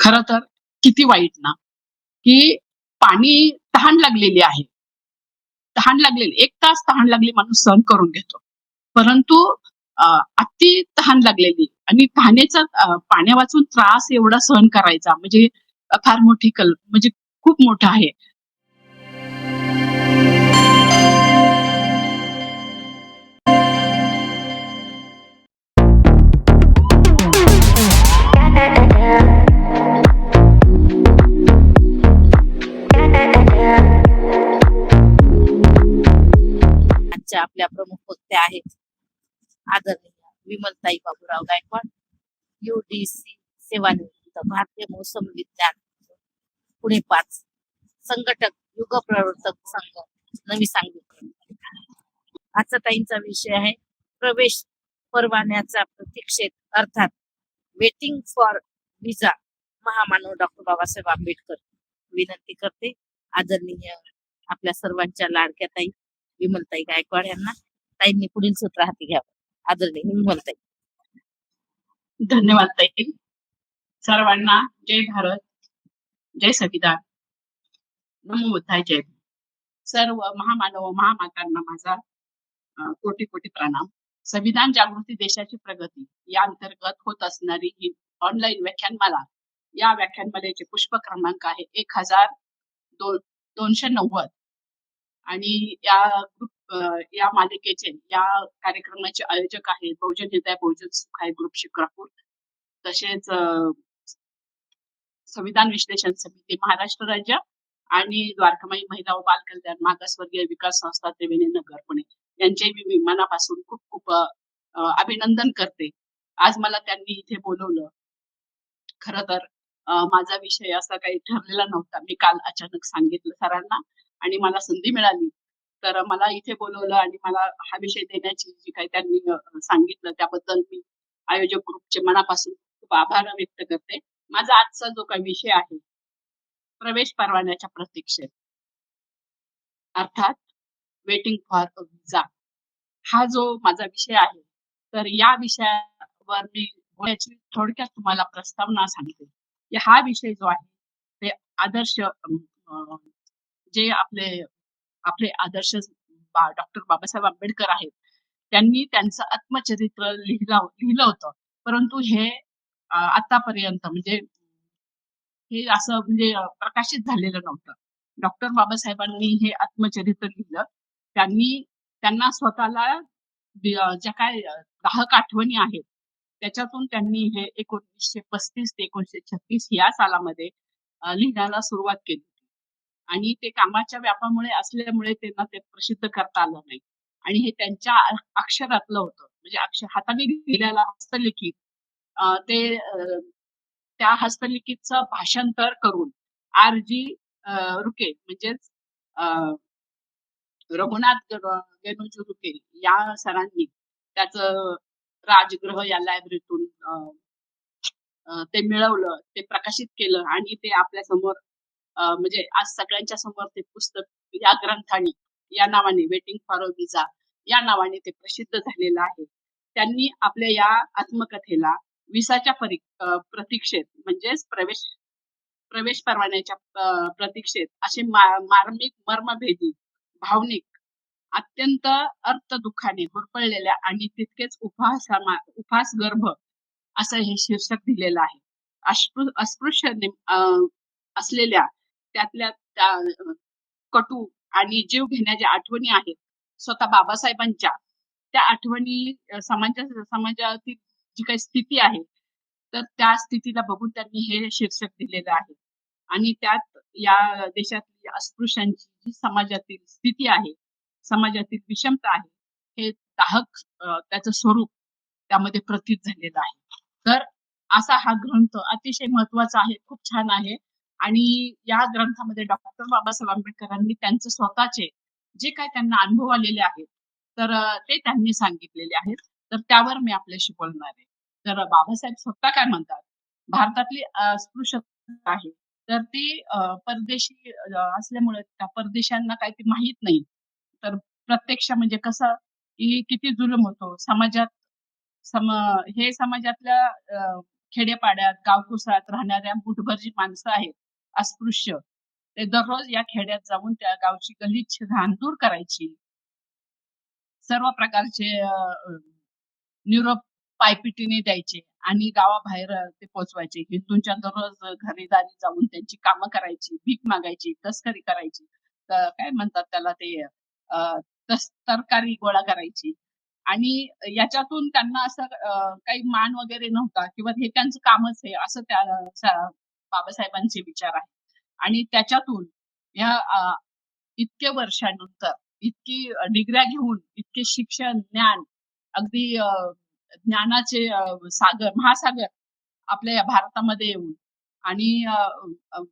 खरं तर किती वाईट ना, की पाणी तहान लागलेली आहे. तहान लागलेली 1 तास तहान लागली माणूस सहन करून घेतो. परंतु अति तहान लागलेली आणि पाण्या वाचून त्रास एवढा सहन करायचा म्हणजे फार मोठी म्हणजे खूप मोठं आहे. आजच्या आपल्या प्रमुख वक्त्या आहेत आदरणीय विमलताई बाबूराव गायकवाड, UDC सेवानिवृत्त, भारतीय मौसम विज्ञान पुणे 5 संघटक, युग प्रवर्तक संघ, नवी सांगली. आजचा ताईंचा विषय आहे प्रवेश परवान्याचा प्रतीक्षेत अर्थात वेटिंग फॉर विजा. महामानव डॉक्टर बाबासाहेब आंबेडकर. विनंती करते आदरणीय आपल्या सर्वांच्या लाडक्या ताई विमलताई गायकवाड यांना ताईंनी पुढील सूत्र हाती घ्यावं. आदरणीय विमलताई. धन्यवाद ताई. सर्वांना जय भारत, जय संविधान, नमो बुद्धाय, जय भीम. सर्व महामानव महामातांना माझा कोटी कोटी प्रणाम. संविधान जागृती देशाची प्रगती या अंतर्गत होत असणारी ही ऑनलाईन व्याख्यानमाला, या व्याख्यानमालेचे पुष्प क्रमांक आहे 1290 आणि या मालिकेचे या कार्यक्रमाचे आयोजक आहेत बहुजन हिताय बहुजन सुखाय ग्रुप शिक्रापूर, तसेच संविधान विश्लेषण समिती महाराष्ट्र राज्य आणि द्वारकामाई महिला व बाल कल्याण मागासवर्गीय विकास संस्था त्रिवेणी नगर पुणे यांचे मी मनापासून खूप खूप अभिनंदन करते. आज मला त्यांनी इथे बोलवलं. खरं तर माझा विषय असा काही ठरलेला नव्हता. मी काल अचानक सांगितलं सरांना आणि मला संधी मिळाली. तर मला इथे बोलवलं आणि मला हा विषय देण्याची जी काही त्यांनी सांगितलं त्याबद्दल मी आयोजक ग्रुपचे मनापासून खूप आभार व्यक्त करते. माझा आजचा जो काही विषय आहे प्रवेश परवान्याच्या प्रतीक्षेत अर्थात वेटिंग फॉर अ विजा, हा जो माझा विषय आहे, तर या विषयावर मी बोलण्याची थोडक्यात तुम्हाला प्रस्तावना सांगते. हा विषय जो आहे ते आदर्श जे आपले आपले आदर्श डॉक्टर बाबासाहेब आंबेडकर आहेत, त्यांनी त्यांचं आत्मचरित्र लिहिलं होतं. परंतु हे आतापर्यंत म्हणजे हे असं म्हणजे प्रकाशित झालेलं नव्हतं. डॉक्टर बाबासाहेबांनी हे आत्मचरित्र लिहिलं. त्यांना स्वतःला ज्या काही दाहक आठवणी आहेत, त्याच्यातून त्यांनी हे 1935 ते 1936 या सालामध्ये लिहिण्याला सुरुवात केली आणि ते कामाच्या व्यापामुळे असल्यामुळे त्यांना ते प्रसिद्ध करता आलं नाही आणि हे त्यांच्या अक्षरातलं होतं. म्हणजे हाताने लिहिलेलं हस्तलिखित ते त्या हस्तलिखितचं भाषांतर करून RG रुके म्हणजेच रघुनाथ वेणूजी रुके या सरांनी त्याचं राजगृह या लायब्ररीतून ते मिळवलं, ते प्रकाशित केलं आणि ते आपल्या समोर म्हणजे आज सगळ्यांच्या समोर ते पुस्तक या ग्रंथाने या नावाने वेटिंग फॉर अ विजा या नावाने ते प्रसिद्ध झालेलं आहे. त्यांनी आपल्या या आत्मकथेला विसाच्या प्रतीक्षेत म्हणजेच प्रवेश परवान्याच्या प्रतीक्षेत असे मार्मिक मर्मभेदी भावनिक अत्यंत अर्थदुःखाने होरपळलेल्या आणि तितकेच उपासगर्भ असं हे शीर्षक दिलेलं आहे. अस्पृश्य असलेल्या त्यातल्या कटू आणि जीव घेण्याच्या आठवणी आहेत स्वतः बाबासाहेबांच्या, त्या आठवणी समाजातील जी काही स्थिती आहे तर त्या स्थितीला बघून त्यांनी हे शीर्षक दिलेलं आहे आणि त्यात या देशातील अस्पृश्यांची जी समाजातील स्थिती आहे, समाजातील विषमता आहे, हे दाहक त्याचं स्वरूप त्यामध्ये प्रतीत झालेलं आहे. तर असा हा ग्रंथ अतिशय महत्वाचा आहे, खूप छान आहे आणि या ग्रंथामध्ये डॉक्टर बाबासाहेब आंबेडकरांनी त्यांचे स्वतःचे जे काय त्यांना अनुभव आलेले आहेत तर ते त्यांनी सांगितलेले आहेत. तर त्यावर मी आपल्याशी बोलणार आहे. तर बाबासाहेब स्वतः काय म्हणतात, भारतातली अस्पृश्यता आहे तर ती परदेशी असल्यामुळे त्या परदेशांना काही ते माहित नाही. तर प्रत्यक्ष म्हणजे कसं की किती जुलूम होतो समाजात हे समाजातल्या खेड्यापाड्यात, गावकुसात राहणाऱ्या मुठभर जी माणसं आहेत, अस्पृश्य, ते दररोज या खेड्यात जाऊन त्या गावची गलिच्छ घाण दूर करायची. सर्व प्रकारचे निरोप पायपिटीने द्यायचे आणि गावाबाहेर ते पोहोचवायचे. हिंदूंच्या दररोज घरी-दारी जाऊन त्यांची कामं करायची, भीक मागायची, तस्करी करायची. काय म्हणतात त्याला ते अ, तरकारी गोळा करायची आणि याच्यातून त्यांना असं काही मान वगैरे नव्हता किंवा हे त्यांचं कामच आहे असं त्या बाबासाहेबांचे विचार आहेत. आणि त्याच्यातून ह्या इतके वर्षानंतर इतकी डिग्र्या घेऊन, इतके शिक्षण, ज्ञान, अगदी ज्ञानाचे सागर, महासागर आपल्या या भारतामध्ये येऊन आणि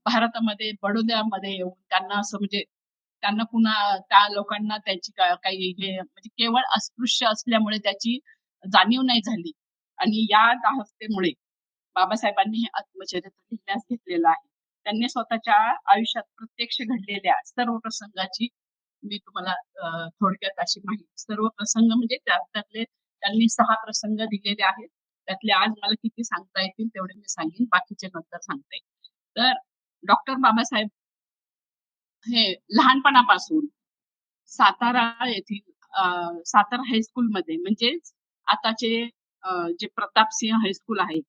भारतामध्ये बडोद्यामध्ये येऊन त्यांना असं म्हणजे त्यांना पुन्हा त्या लोकांना त्याची काही हे म्हणजे केवळ अस्पृश्य असल्यामुळे त्याची जाणीव नाही झाली आणि या दाहकतेमुळे बाबासाहेबांनी हे आत्मचरित्र लिहिण्यास घेतलेलं आहे. त्यांनी स्वतःच्या आयुष्यात प्रत्यक्ष घडलेल्या सर्व प्रसंगाची मी तुम्हाला थोडक्यात अशी माहिती सर्व प्रसंग म्हणजे त्यातले त्यांनी 6 प्रसंग दिलेले आहेत. त्यातले आज मला किती सांगता येतील तेवढे मी सांगेन. बाकीचे नंतर सांगते. तर डॉक्टर बाबासाहेब हे लहानपणापासून सातारा येथील सातारा हायस्कूलमध्ये म्हणजेच आताचे जे प्रतापसिंह हायस्कूल आहे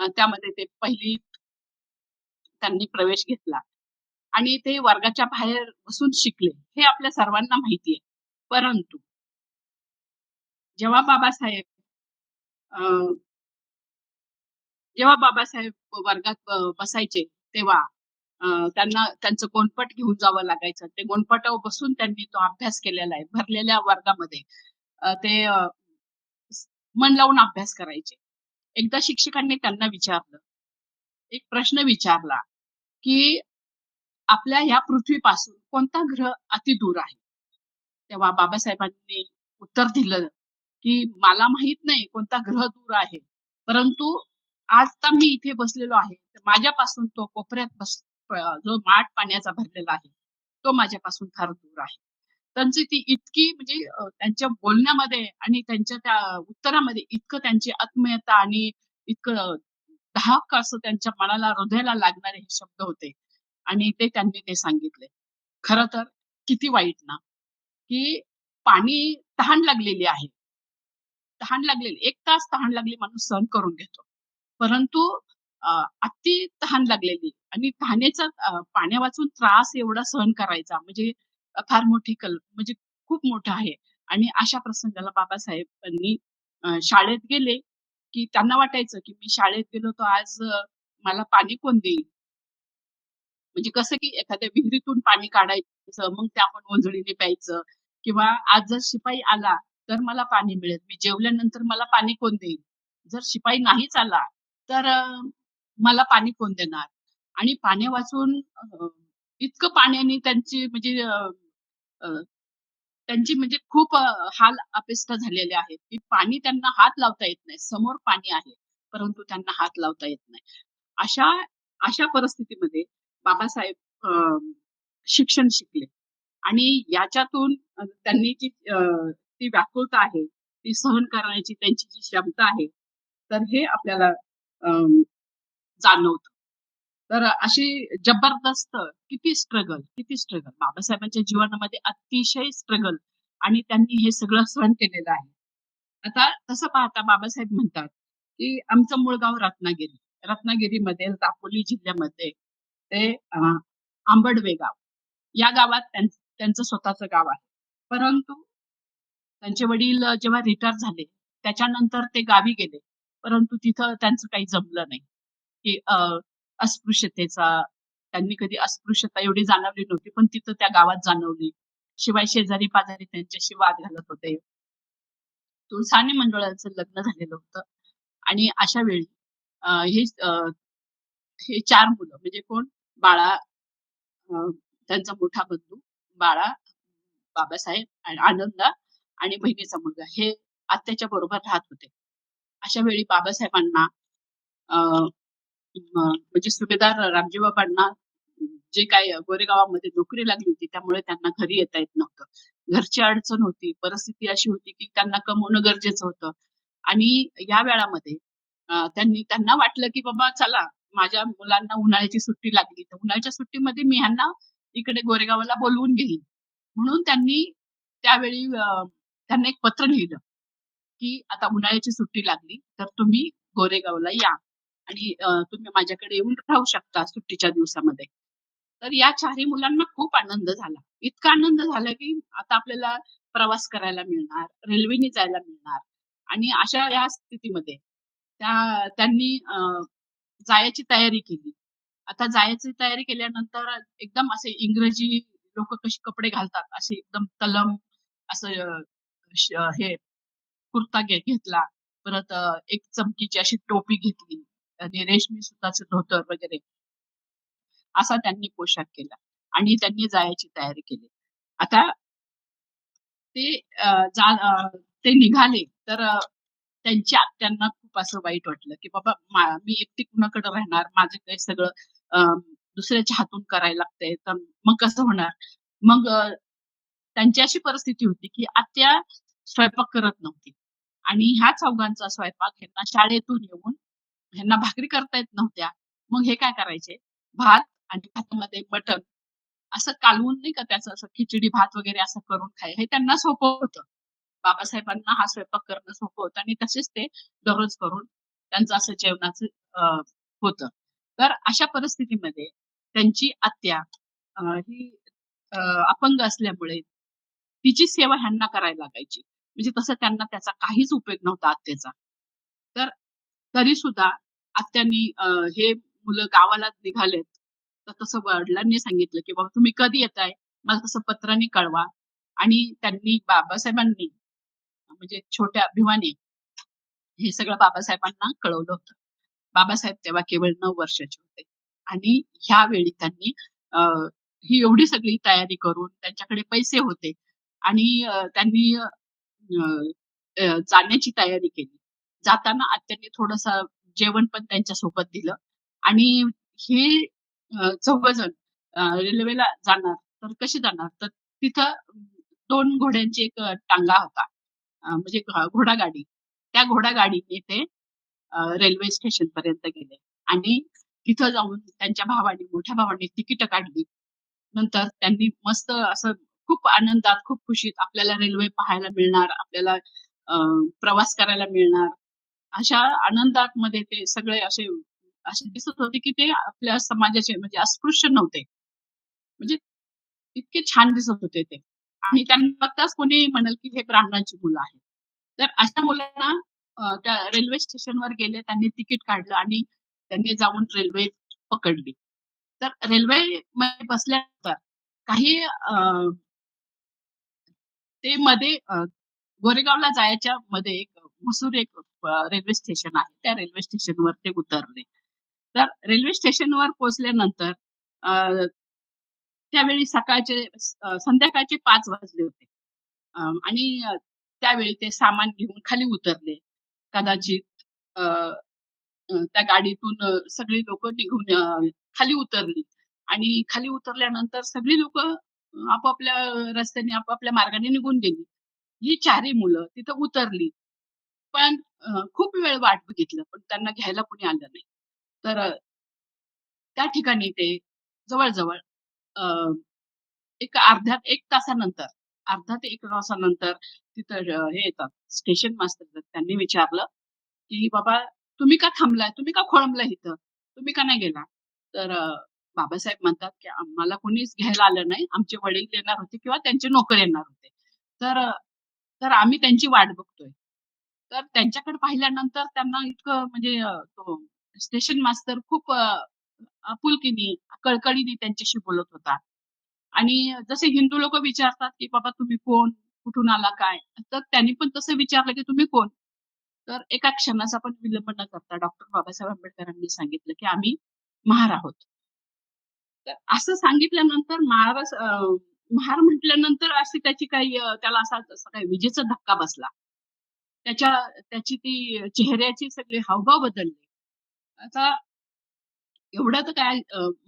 त्यामध्ये ते पहिली त्यांनी प्रवेश घेतला आणि ते वर्गाच्या बाहेर बसून शिकले. हे आपल्या सर्वांना माहिती आहे. परंतु जेव्हा बाबासाहेब अ, जेव्हा बाबासाहेब वर्गात बसायचे तेव्हा त्यांना त्यांचं गोणपट घेऊन जावं लागायचं. ते गोणपटावर बसून त्यांनी तो अभ्यास केलेला आहे. भरलेल्या वर्गामध्ये ते मन लावून अभ्यास करायचे. एकदा शिक्षकांनी त्यांना विचारलं, एक प्रश्न विचारला, की आपल्या ह्या पृथ्वीपासून कोणता ग्रह अतिदूर आहे? तेव्हा बाबासाहेबांनी उत्तर दिलं, की मला माहित नाही कोणता ग्रह दूर आहे. परंतु आज तर मी इथे बसलेलो आहे. तर माझ्यापासून तो कोपऱ्यात जो माठ पाण्याचा भरलेला आहे, तो माझ्यापासून फार दूर आहे. त्यांची ती इतकी म्हणजे त्यांच्या बोलण्यामध्ये आणि त्यांच्या त्या उत्तरामध्ये इतकं त्यांची आत्मीयता आणि इतकं दाहक असं त्यांच्या मनाला, हृदयाला लागणारे हे शब्द होते आणि ते त्यांनी ते सांगितले. खरं तर किती वाईट ना, की पाणी तहान लागलेली आहे. तहान लागलेली 1 तास तहान लागली माणूस सहन करून घेतो. परंतु अति तहान लागलेली आणि तहानेचा पाण्या वाचून त्रास एवढा सहन करायचा म्हणजे फार मोठी म्हणजे खूप मोठं आहे. आणि अशा प्रसंगाला बाबासाहेबांनी शाळेत गेले, की त्यांना वाटायचं, की मी शाळेत गेलो तर आज मला पाणी कोण देईल? म्हणजे कसं की एखाद्या विहिरीतून पाणी काढायचं, मग ते आपण ओंजळीने प्यायचं किंवा आज जर शिपाई आला, तर मला पाणी मिळेल. मी जेवल्यानंतर मला पाणी कोण देईल? जर शिपाई नाहीच आला, तर मला पाणी कोण देणार? आणि पाणी वाचून इतकं पाण्याने त्यांची म्हणजे अ, त्यांची म्हणजे खूप हाल अपेष्ट झालेले आहेत, की पाणी त्यांना हात लावता येत नाही. समोर पाणी आहे, परंतु त्यांना हात लावता येत नाही. अशा अशा परिस्थितीमध्ये बाबासाहेब शिक्षण शिकले आणि याच्यातून त्यांनी जी ती व्याकुळता आहे, ती सहन करण्याची त्यांची जी क्षमता आहे, तर हे आपल्याला जाणवतं. तर अशी जबरदस्त किती स्ट्रगल बाबासाहेबांच्या जीवनामध्ये अतिशय स्ट्रगल आणि त्यांनी हे सगळं सहन केलेलं आहे. आता तसं पाहता बाबासाहेब म्हणतात, की आमचं मूळ गाव रत्नागिरी. रत्नागिरीमध्ये दापोली जिल्ह्यामध्ये ते आंबडवे गाव. या गावात त्यांचं स्वतःचं गाव आहे. परंतु त्यांचे वडील जेव्हा रिटायर झाले, त्याच्यानंतर ते गावी गेले. परंतु तिथं त्यांचं काही जमलं नाही, की अस्पृश्यतेचा त्यांनी कधी अस्पृश्यता एवढी जाणवली नव्हती, पण तिथं त्या गावात जाणवली. शिवाय शेजारी-पाजारी त्यांच्याशी वाद घालत होते. तुळसाने मंडळाचं लग्न झालेलं होतं आणि अशा वेळी अ, हे अ, हे 4 मुलं म्हणजे कोण? बाळा त्यांचा मोठा बंधू, बाळा, बाबासाहेब आणि आनंदा आणि बहिणीचा मुलगा हे आत्याच्या बरोबर राहत होते. अशा वेळी बाबासाहेबांना अ, म्हणजे सुभेदार रामजीबाबांना जे काही गोरेगावामध्ये नोकरी लागली होती, त्यामुळे त्यांना घरी येता येत नव्हतं. घरची अडचण होती, परिस्थिती अशी होती, की त्यांना कमवणं गरजेचं होतं आणि या वेळामध्ये त्यांना वाटलं, की बाबा चला माझ्या मुलांना उन्हाळ्याची सुट्टी लागली, तर उन्हाळ्याच्या सुट्टीमध्ये मी ह्यांना इकडे गोरेगावला बोलवून घेईन. म्हणून त्यांनी त्यावेळी त्यांना एक पत्र लिहिलं, की आता उन्हाळ्याची सुट्टी लागली, तर तुम्ही गोरेगावला या आणि तुम्ही माझ्याकडे येऊन राहू शकता सुट्टीच्या दिवसामध्ये. तर या 4ही मुलांना खूप आनंद झाला. इतका आनंद झाला, की आता आपल्याला प्रवास करायला मिळणार, रेल्वेने जायला मिळणार आणि अशा या स्थितीमध्ये त्यांनी जायची तयारी केली. आता जायची तयारी केल्यानंतर एकदम असे इंग्रजी लोकं कसे कपडे घालतात, असे एकदम तलम असं हे कुर्ता घेतला. परत एक चमकीची अशी टोपी घेतली आणि रेशमी सुताचं धोतर वगैरे असा त्यांनी पोशाख केला आणि त्यांनी जायची तयारी केली. आता ते अ, जा अ, ते निघाले तर त्यांच्या आत्यांना खूप असं वाईट वाटलं, की बाबा मी एकटी कुणाकडे राहणार? माझं काही सगळं अ, दुसऱ्याच्या हातून करायला लागतंय, तर मग कसं होणार? मग त्यांची अशी परिस्थिती होती, की आत्या स्वयंपाक करत नव्हती आणि ह्या चौघांचा स्वयंपाक ह्यांना शाळेतून येऊन ह्यांना भाकरी करता येत नव्हत्या. मग हे काय करायचे? भात आणि भातामध्ये मटण असं कालवून नाही का त्याचं असं खिचडी भात वगैरे असं करून हे त्यांना सोपं होतं. बाबासाहेबांना हा स्वयंपाक करणं सोपं होतं आणि तसेच ते दररोज करून त्यांचं असं जेवणाचं अ, होतं. तर अशा परिस्थितीमध्ये त्यांची आत्या ही अ, अपंग असल्यामुळे तिची सेवा ह्यांना करायला लागायची. म्हणजे तसं त्यांना त्याचा काहीच उपयोग नव्हता आत्याचा. तर तरीसुद्धा आत्यांनी हे मुलं गावाला निघालेत, तर तसं वडिलांनी सांगितलं, की "बाबा तुम्ही कधी येताय? मला तसं पत्राने कळवा." आणि त्यांनी बाबासाहेबांनी म्हणजे छोट्या अभिमानी हे सगळं बाबासाहेबांना कळवलं होतं. बाबासाहेब तेव्हा केवळ 9 वर्षाचे होते आणि ह्यावेळी त्यांनी अ, ही एवढी सगळी तयारी करून त्यांच्याकडे पैसे होते आणि त्यांनी जाण्याची तयारी केली. जाताना आत्याने थोडंसं जेवण पण त्यांच्यासोबत दिलं आणि हे चौघजण रेल्वेला जाणार, तर कसे जाणार? तर तिथं 2 घोड्यांची एक टांगा होता. म्हणजे घोडागाडी. त्या घोडागाडीने ते रेल्वे स्टेशनपर्यंत गेले आणि तिथं जाऊन त्यांच्या भावाने, मोठ्या भावाने तिकीटं काढली. नंतर त्यांनी मस्त असं खूप आनंदात, खूप खुशीत आपल्याला रेल्वे पाहायला मिळणार, आपल्याला अ, प्रवास करायला मिळणार. अशा आनंदात मध्ये ते सगळे असे असे दिसत होते, की ते आपल्या समाजाचे म्हणजे अस्पृश्य नव्हते. म्हणजे इतके छान दिसत होते ते. आणि त्यांना बघताच कोणी म्हणेल, की हे ब्राह्मणांची मुलं आहेत. तर अशा मुलांना त्या रेल्वे स्टेशनवर गेले, त्यांनी तिकीट काढलं आणि त्यांनी जाऊन रेल्वे पकडली. तर रेल्वेमध्ये बसल्यानंतर काही ते मध्ये गोरेगावला जायच्या मध्ये एक मसूर एक रेल्वे स्टेशन आहे. त्या रेल्वे स्टेशनवर ते उतरले. तर रेल्वे स्टेशनवर पोहोचल्यानंतर अ, त्यावेळी संध्याकाळचे 5 वाजले होते. आणि त्यावेळी ते सामान घेऊन खाली उतरले. कदाचित अ, त्या गाडीतून सगळी लोकं निघून खाली उतरली आणि खाली उतरल्यानंतर सगळी लोकं आपापल्या रस्त्याने, आपापल्या मार्गाने निघून गेली. ही 4ही मुलं तिथं उतरली. पण खूप वेळ वाट बघितलं, पण त्यांना घ्यायला कोणी आलं नाही. तर त्या ठिकाणी ते जवळ-जवळ अ, एक अर्ध्या 1 तासानंतर, अर्धा ते 1 तासानंतर तिथं हे येतात स्टेशन मास्तर येतात. त्यांनी विचारलं, की "बाबा तुम्ही का थांबलाय? तुम्ही का खोळंबलाय इथं? तुम्ही का नाही गेला?" तर बाबासाहेब म्हणतात, की "आम्हाला कोणीच घ्यायला आलं नाही. आमचे वडील येणार होते किंवा त्यांचे नोकर येणार होते. तर तर आम्ही त्यांची वाट बघतोय." तर त्यांच्याकडे पाहिल्यानंतर त्यांना इतकं म्हणजे तो स्टेशन मास्तर खूप आपुलकीने, कळकळीने त्यांच्याशी बोलत होता. आणि जसे हिंदू लोकं विचारतात, की "बाबा तुम्ही कोण? कुठून आला काय?" तर त्यांनी पण तसं विचारलं, की "तुम्ही कोण?" तर एका क्षणाचा पण विलंब न करता डॉक्टर बाबासाहेब आंबेडकरांनी सांगितलं, की "आम्ही महार आहोत." तर असं सांगितल्यानंतर महार म्हटल्यानंतर अशी त्याची काही त्याला असा काही विजेचा धक्का बसला. त्याच्या त्याची ती चेहऱ्याची सगळे हावभाव बदलले. आता एवढं तर काय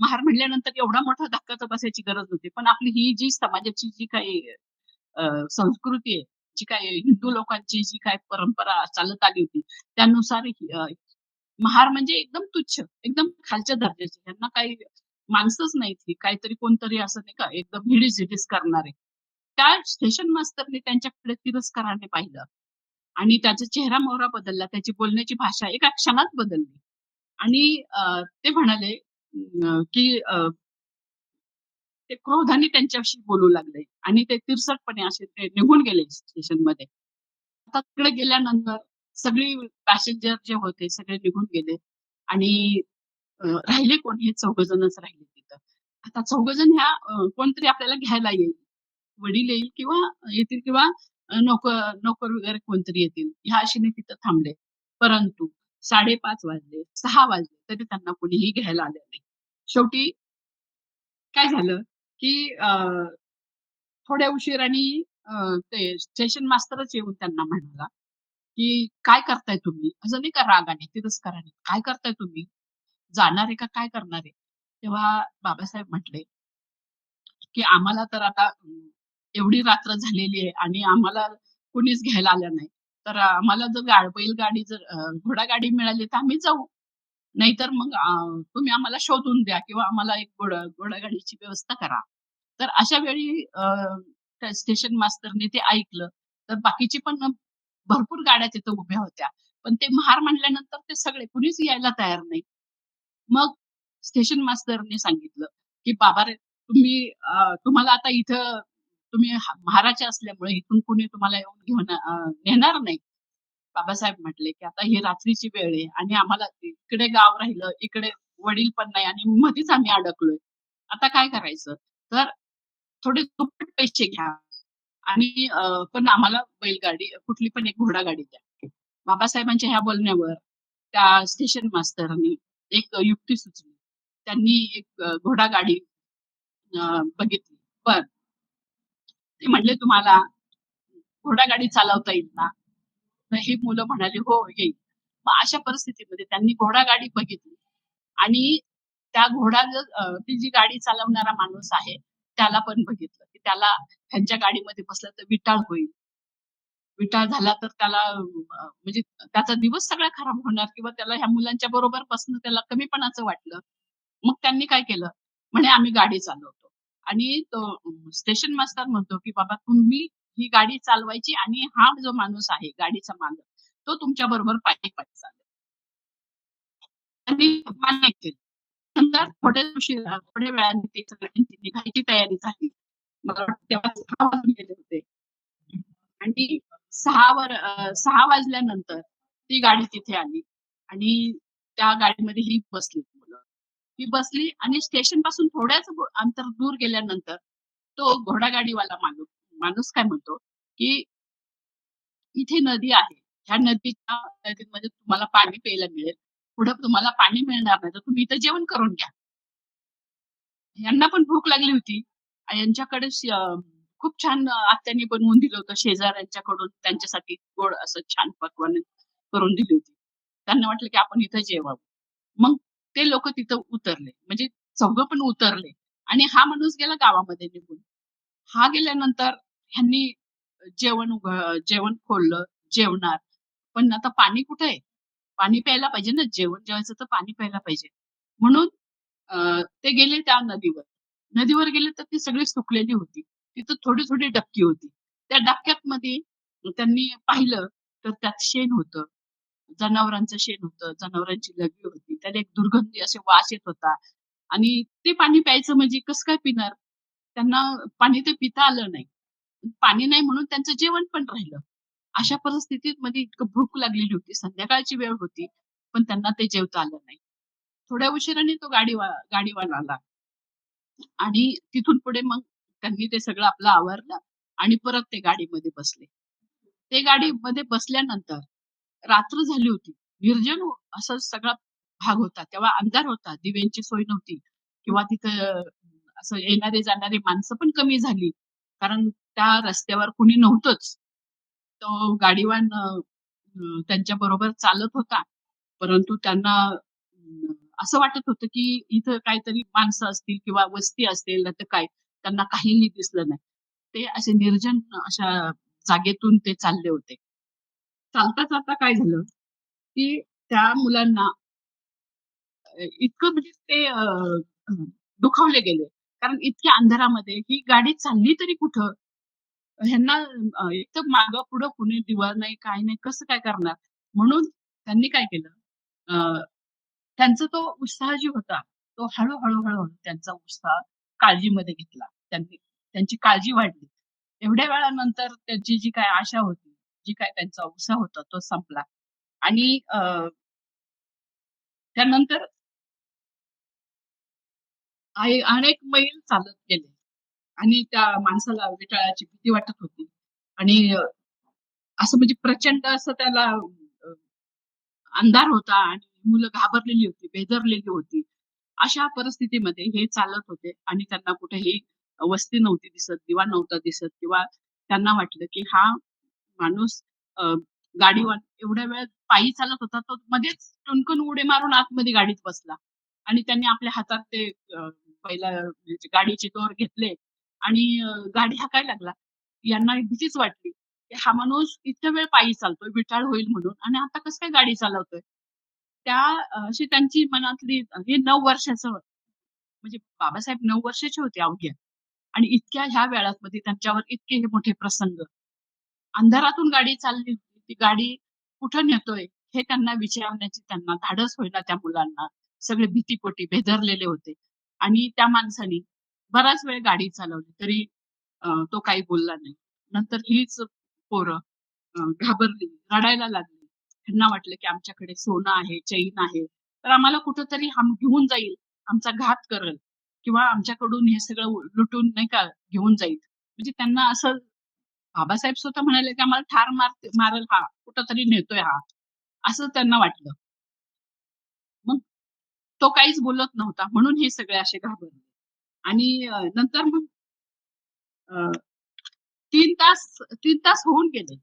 महार म्हटल्यानंतर एवढा मोठा धक्का तर बसायची गरज नव्हती. पण आपली ही जी समाजाची जी काही संस्कृती आहे, जी काही हिंदू लोकांची जी काही परंपरा चालत आली होती, त्यानुसार महार म्हणजे एकदम तुच्छ, एकदम खालच्या दर्जाचे. त्यांना काही माणसंच नाहीत ही. काहीतरी कोणतरी असं नाही का एकदम हिडीस-हिडीस करणारे. त्या स्टेशन मास्तरनी त्यांच्याकडे तिरस्काराने पाहिलं आणि त्याचा चेहरा-मोहरा बदलला. त्याची बोलण्याची भाषा एका क्षणात बदलली आणि ते म्हणाले की ते क्रोधाने त्यांच्याशी बोलू लागले आणि ते तिरसटपणे असे ते निघून गेले स्टेशनमध्ये. आता तिकडे गेल्यानंतर सगळी पॅसेंजर जे होते सगळे निघून गेले आणि राहिले कोण? हे चौघजणच राहिले तिथं. आता चौघजण कोणतरी आपल्याला घ्यायला येईल. वडील येईल किंवा येतील किंवा नोकर वगैरे कोणतरी येतील. ह्या आशेने तिथं थांबले. परंतु 5:30 वाजले, 6 वाजले तरी त्यांना कोणीही घ्यायला आलं नाही. शेवटी काय झालं, की थोड्या उशिराने ते स्टेशन मास्टरच येऊन त्यांना म्हणाला, की "काय करताय तुम्ही?" असं नाही का रागाने, तिरस्काराने. "काय करताय तुम्ही? जाणार आहे का काय करणार आहे?" तेव्हा बाबासाहेब म्हटले, की "आम्हाला तर आता एवढी रात्र झालेली आहे आणि आम्हाला कोणीच घ्यायला आलं नाही. तर आम्हाला जर बैलगाडी जर घोडागाडी मिळाली तर आम्ही जाऊ. नाहीतर मग तुम्ही आम्हाला शोधून द्या किंवा आम्हाला एक घोडागाडीची व्यवस्था करा." तर अशा वेळी त्या स्टेशन मास्तरने ते ऐकलं. तर बाकीची पण भरपूर गाड्या तिथं उभ्या होत्या. पण ते महार म्हणल्यानंतर ते सगळे कुणीच यायला तयार नाही. मग स्टेशन मास्तरने सांगितलं, की "बाबा रे, तुम्हाला आता इथं तुम्ही महाराचे असल्यामुळे इथून कुणी तुम्हाला येऊन घेऊन नेणार नाही." बाबासाहेब म्हटले, की "आता ही रात्रीची वेळ आहे आणि आम्हाला इकडे गाव राहिलं, इकडे वडील पण नाही आणि मधीच आम्ही अडकलोय. आता काय करायचं? तर थोडे दुप्पट पैसे घ्या आणि पण आम्हाला बैलगाडी कुठली पण एक घोडागाडी द्या." बाबासाहेबांच्या ह्या बोलण्यावर त्या स्टेशन मास्तरनी एक युक्ती सुचली. त्यांनी एक घोडागाडी बघितली. पण ते म्हणले, "तुम्हाला घोडागाडी चालवता येईल ना?" तर ही मुलं म्हणाली, "हो, येईल." मग अशा परिस्थितीमध्ये त्यांनी घोडागाडी बघितली आणि त्या ती जी गाडी चालवणारा माणूस आहे, त्याला पण बघितलं, की त्याला ह्यांच्या गाडीमध्ये बसलं तर विटाळ होईल. विटाळ झाला तर त्याला म्हणजे त्याचा दिवस सगळा खराब होणार किंवा त्याला ह्या मुलांच्या बरोबर बसणं त्याला कमीपणाचं वाटलं. मग त्यांनी काय केलं, म्हणे आम्ही गाडी चालवतो आणि तो स्टेशन मास्टर म्हणतो, की "बाबा तुम्ही ही गाडी चालवायची आणि हा जो माणूस आहे गाडीचा मालक, तो तुमच्या बरोबर पायी-पायी चालेल." त्यांनी मान्य केलं. नंतर थोड्या वेळाने ते सगळ्यांची निघायची तयारी झाली. मला वाटतं तेव्हा 6 वाजून गेले होते. आणि 6 वाजल्यानंतर ती गाडी तिथे आली आणि त्या गाडीमध्ये ही बसली मुलं. ती बसली आणि स्टेशनपासून थोड्याच अंतर दूर गेल्यानंतर तो घोडागाडीवाला माणूस काय म्हणतो, की "इथे नदी आहे. ह्या नदीमध्ये तुम्हाला पाणी प्यायला मिळेल. पुढं तुम्हाला पाणी मिळणार नाही, तर तुम्ही इथं जेवण करून घ्या." यांना पण भूक लागली होती आणि यांच्याकडे खूप छान आत्याने बनवून दिलं होतं शेजाऱ्यांच्याकडून त्यांच्यासाठी गोड असं छान पक्वान्न करून दिली होती. त्यांना वाटलं की आपण इथं जेवावं. मग ते लोकं तिथं उतरले. म्हणजे चौघं पण उतरले आणि हा माणूस गेला गावामध्ये निघून. हा गेल्यानंतर ह्यांनी जेवण खोललं, जेवणार. पण आता पाणी कुठे आहे? पाणी प्यायला पाहिजे ना, जेवण जेवायचं तर पाणी प्यायला पाहिजे. म्हणून ते गेले त्या नदीवर. नदीवर गेले तर ती सगळी सुकलेली होती. तिथं थोडी-थोडी डबकी होती. त्या डबक्यामध्ये त्यांनी पाहिलं तर त्यात शेण होतं. जनावरांचं शेण होतं, जनावरांची लघवी होती. त्याला एक दुर्गंधी असे वास येत होता आणि ते पाणी प्यायचं म्हणजे कसं काय पिणार? त्यांना पाणी ते पिता आलं नाही. पाणी नाही म्हणून त्यांचं जेवण पण राहिलं. अशा परिस्थितीमध्ये इतकं भूक लागलेली होती. संध्याकाळची वेळ होती, पण त्यांना ते जेवता आलं नाही. थोड्या उशिराने तो गाडीवाला आला आणि तिथून पुढे मग त्यांनी ते सगळं आपलं आवरलं आणि परत ते गाडीमध्ये बसले. ते गाडीमध्ये बसल्यानंतर रात्र झाली होती. निर्जन असा सगळा भाग होता. तेव्हा अंधार होता. दिव्यांची सोय नव्हती किंवा तिथं असं येणारे-जाणारी माणसं पण कमी झाली. कारण त्या रस्त्यावर कुणी नव्हतंच. तो गाडीवान त्यांच्याबरोबर चालत होता. परंतु त्यांना असं वाटत होतं, की इथं काहीतरी माणसं असतील किंवा वस्ती असेल नाहीतर काय. त्यांना काहीही दिसलं नाही. ते असे निर्जन अशा जागेतून ते चालले होते. चालता-चालता काय झालं, की त्या मुलांना इतकं म्हणजे ते अ, दुखावले गेले. कारण इतक्या अंधारामध्ये ही गाडी चालली तरी कुठं? ह्यांना एक तर मागं-पुढं कुणी दिवा नाही, काय नाही, कसं काय करणार? म्हणून त्यांनी काय केलं, अ, त्यांचा तो उत्साह जो होता, तो हळू-हळू त्यांचा उत्साह काळजीमध्ये घेतला. त्यांची काळजी वाढली. एवढ्या वेळानंतर त्यांची जी काही आशा होती, जी काही त्यांचा उत्साह होता, तो संपला आणि त्यानंतर अनेक मैल चालत गेले आणि त्या माणसाला विटाळाची भीती वाटत होती आणि असं म्हणजे प्रचंड असं त्याला अंधार होता आणि मुलं घाबरलेली होती, बेदरलेली होती. अशा परिस्थितीमध्ये हे चालत होते आणि त्यांना कुठेही वस्ती नव्हती दिसत, दिवा नव्हता दिसत किंवा त्यांना वाटलं, की हा माणूस अ, गाडीवर एवढ्या वेळ पायी चालत होता, तो मध्येच टुणकन उडी मारून आतमध्ये गाडीत बसला आणि त्यांनी आपल्या हातात ते पहिला म्हणजे गाडीचे दोर घेतले आणि गाडी हाकायला लागला. यांना भीतीच वाटली, की हा माणूस इतक्या वेळ पायी चालतोय, विटाळ होईल म्हणून आणि आता कसं काय गाडी चालवतोय? त्या अशी त्यांची मनातली हे 9 वर्षाचं म्हणजे बाबासाहेब 9 वर्षाचे होते अवघ्या आणि इतक्या ह्या वेळामध्ये त्यांच्यावर इतके हे मोठे प्रसंग. अंधारातून गाडी चालली होती. ती गाडी कुठं नेतोय हे त्यांना विचारण्याची त्यांना धाडस होईना त्या मुलांना. सगळे भीतीपोटी भेदरलेले होते आणि त्या माणसाने बराच वेळ गाडी चालवली तरी तो काही बोलला नाही. नंतर हीच पोरं घाबरली, रडायला लागली. त्यांना वाटलं की आमच्याकडे सोनं आहे, चैन आहे, तर आम्हाला कुठेतरी घेऊन जाईल, आमचा घात करेल किंवा आमच्याकडून हे सगळं लुटून नाही का घेऊन जाईल. म्हणजे त्यांना असं बाबासाहेब स्वतः म्हणाले, की आम्हाला ठार मारेल हा, कुठेतरी नेतोय हा, असं त्यांना वाटलं. मग तो काहीच बोलत नव्हता म्हणून हे सगळे असे घाबरले आणि नंतर मग अ, 3 तास 3 तास होऊन गेले.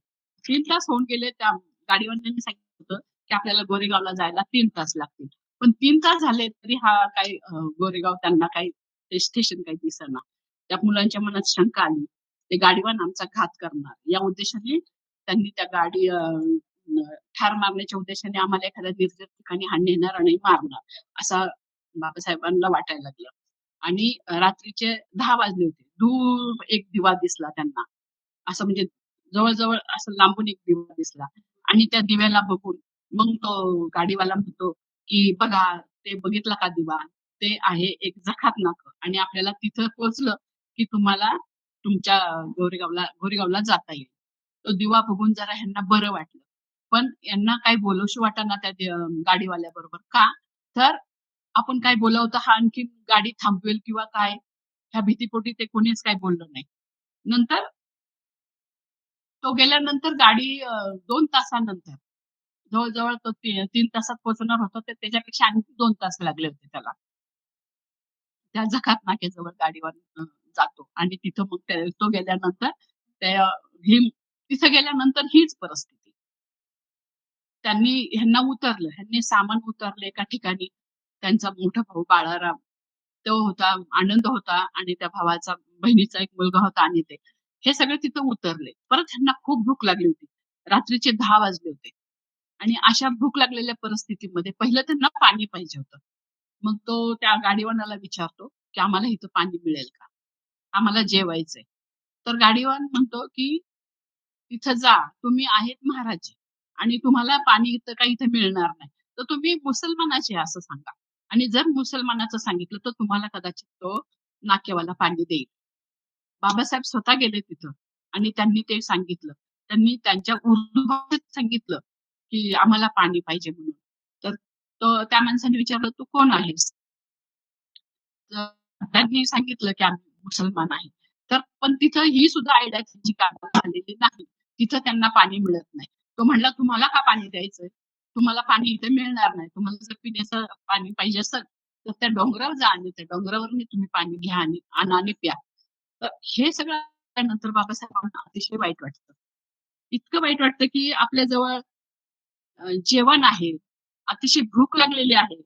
3 तास होऊन गेले. त्या गाडीवाल्याने सांगितलं होतं, की आपल्याला गोरेगावला जायला 3 तास लागतील. पण 3 तास झाले तरी हा काही गोरेगाव त्यांना काही ते स्टेशन काही दिसेना. त्या मुलांच्या मनात शंका आली. ते गाडीवान आमचा घात करणार. या उद्देशाने त्यांनी त्या गाडी ठार मारण्याच्या उद्देशाने आम्हाला एखाद्या निर्जन ठिकाणी हा नेणार आणि मारणार, असा बाबासाहेबांना वाटायला लागलं. आणि रात्रीचे 10 वाजले होते. दूर एक दिवा दिसला त्यांना. असं म्हणजे जवळ-जवळ असं लांबून एक दिवा दिसला आणि त्या दिव्याला बघून मग तो गाडीवाला म्हणतो, की "बघा, ते बघितला का दिवा? ते आहे एक जखात नाकं आणि आपल्याला तिथं पोहोचलं, की तुम्हाला तुमच्या गोरेगावला जाता येईल." तो दिवा बघून जरा ह्यांना बरं वाटलं. पण यांना काही बोलूशी वाटेना त्या गाडीवाल्याबरोबर. का? तर आपण काय बोलावं तर हा आणखीन गाडी थांबवेल किंवा काय, ह्या भीतीपोटी ते कोणीच काही बोललं नाही. नंतर तो गेल्यानंतर गाडी 2 तासानंतर जवळ-जवळ तो 3 तासात पोहोचणार होता, तर त्याच्यापेक्षा आणखी 2 तास लागले होते त्याला. त्या जकात नाक्याजवळ गाडीवर जातो आणि तिथं मग तो गेल्यानंतर ते ही तिथं गेल्यानंतर हीच परिस्थिती. त्यांनी ह्यांना उतरलं. ह्यांनी सामान उतरलं एका ठिकाणी. त्यांचा मोठा भाऊ बाळाराम, तो होता, आनंद होता आणि त्या भावाचा बहिणीचा एक मुलगा होता आणि ते. हे सगळे तिथं उतरले. परत ह्यांना खूप भूक लागली होती. रात्रीचे 10 वाजले होते आणि अशा भूक लागलेल्या परिस्थितीमध्ये पहिलं त्यांना पाणी पाहिजे होतं. मग तो त्या गाडीवाल्याला विचारतो, की "आम्हाला इथं पाणी मिळेल का? आम्हाला जेवायचंय." तर गाडीवान म्हणतो, की "तिथं जा. तुम्ही आहेत महाराज आणि तुम्हाला पाणी इथं काही इथे मिळणार नाही. तर तुम्ही मुसलमानाचे असं सांगा आणि जर मुसलमानाचं सांगितलं, तर तुम्हाला कदाचित तो नाकेवाला पाणी देईल." बाबासाहेब स्वतः गेले तिथं आणि त्यांनी ते सांगितलं. त्यांनी त्यांच्या उर्दू भाषेत सांगितलं, की आम्हाला पाणी पाहिजे म्हणून. तर त्या माणसाने विचारलं, "तू कोण आहेस?" तर त्यांनी सांगितलं, की आम्ही मुसलमान आहे. तर पण तिथं ही सुद्धा आयडिया त्यांची कामी झालेली नाही. तिथं त्यांना पाणी मिळत नाही. तो म्हणला, "तुम्हाला का पाणी द्यायचंय? तुम्हाला पाणी इथे मिळणार नाही. तुम्हाला जर पिण्याचं पाणी पाहिजे असेल, तर त्या डोंगरावर जा आणि त्या डोंगरावरून तुम्ही पाणी घ्या आणि आणा आणि प्या." तर हे सगळं त्यानंतर बाबासाहेबांना अतिशय वाईट वाटतं. इतकं वाईट वाटतं, की आपल्या जवळ जेवण आहे, अतिशय भूक लागलेली आहे.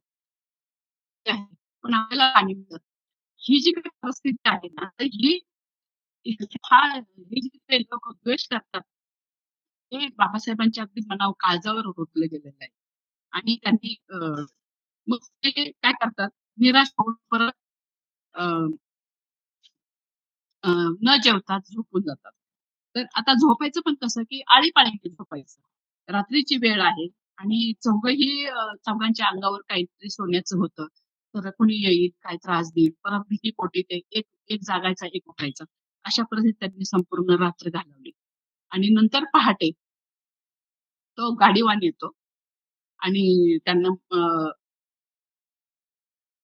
ते आहे. पण आपल्याला पाणी मिळत ही जी काही परिस्थिती आहे ना, तर हे जे काही लोकं द्वेष करतात, ते बाबासाहेबांच्या अगदी मनावर काळजावर रुतलं गेलेलं आहे. आणि त्यांनी मग ते काय करतात, निराश होऊन परत अ, अ, न जेवता झोपून जातात. तर आता झोपायचं पण कसं, की आळीपाळीने झोपायचं. रात्रीची वेळ आहे आणि चौघांच्या अंगावर काहीतरी सोन्याचं होतं. तर कुणी येईल, काय त्रास देईल, परत भीतीपोटी ते एक एक जागायचा, एक उठायचा. अशा परिस्थितीत त्यांनी संपूर्ण रात्र घालवली आणि नंतर पहाटे तो गाडीवान येतो आणि त्यांना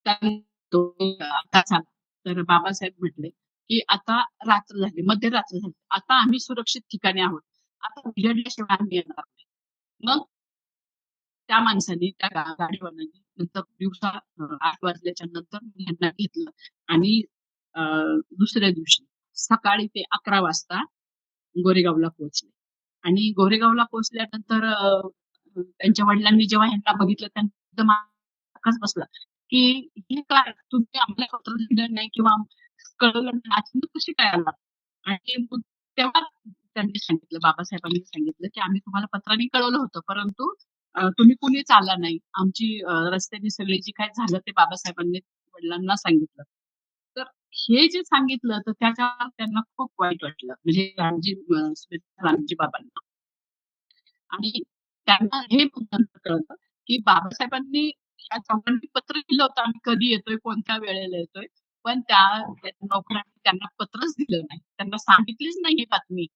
त्यांनी तो आता चला. तर बाबासाहेब म्हटले, की "आता रात्र झाली, मध्यरात्र झाली. आता आम्ही सुरक्षित ठिकाणी आहोत. आता उजेडल्याशिवाय आम्ही येणार नाही." मग त्या माणसाने, त्या गाडीवाल्याने नंतर दिवसा 8 वाजल्याच्या नंतर ह्यांना घेतलं आणि अ, दुसऱ्या दिवशी सकाळी ते 11 वाजता गोरेगावला पोहोचले आणि गोरेगावला पोहोचल्यानंतर त्यांच्या वडिलांनी जेव्हा ह्यांना बघितलं त्यांना एकदम धक्काच बसला, की "हे काय? तुम्ही आम्हाला पत्र दिलं नाही किंवा कळवलं नाही. अचानक कशी काय आलात?" आणि मग तेव्हा त्यांनी सांगितलं, बाबासाहेबांनी सांगितलं, की "आम्ही तुम्हाला पत्राने कळवलं होतं, परंतु तुम्ही कुणीच आला नाही." रस्त्याने सगळी जी काही झालं ते बाबासाहेबांनी वडिलांना सांगितलं. तर हे जे सांगितलं तर त्याच्यावर त्यांना खूप वाईट वाटलं. म्हणजे रामजी बाबांना. आणि त्यांना हे पण नंतर कळलं, की बाबासाहेबांनी ह्या चौघांनी पत्र दिलं होतं, आम्ही कधी येतोय, कोणत्या वेळेला येतोय. पण त्या नोकरांनी त्यांना पत्रच दिलं नाही. त्यांना सांगितलीच नाही ही बातमी.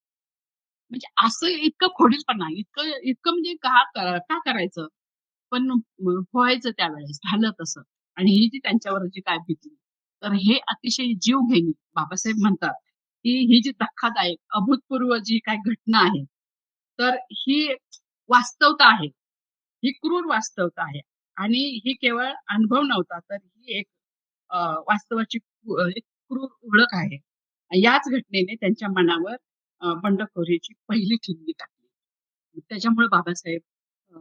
म्हणजे असं इतकं खोडीलपणा, इतकं इतकं म्हणजे का करायचं? पण व्हायचं त्यावेळेस, झालं तसं. आणि ही जी त्यांच्यावर जी काय बितली. तर हे अतिशय जीवघेणी बाबासाहेब म्हणतात, की ही जी धक्कादायक, अभूतपूर्व जी काही घटना आहे, तर ही वास्तवता आहे. ही क्रूर वास्तवता आहे आणि ही केवळ अनुभव नव्हता, तर ही एक अ, वास्तवाची एक क्रूर ओळख आहे. याच घटनेने त्यांच्या मनावर बंडखोरीची पहिली ठिणगी टाकली. त्याच्यामुळे बाबासाहेब अ,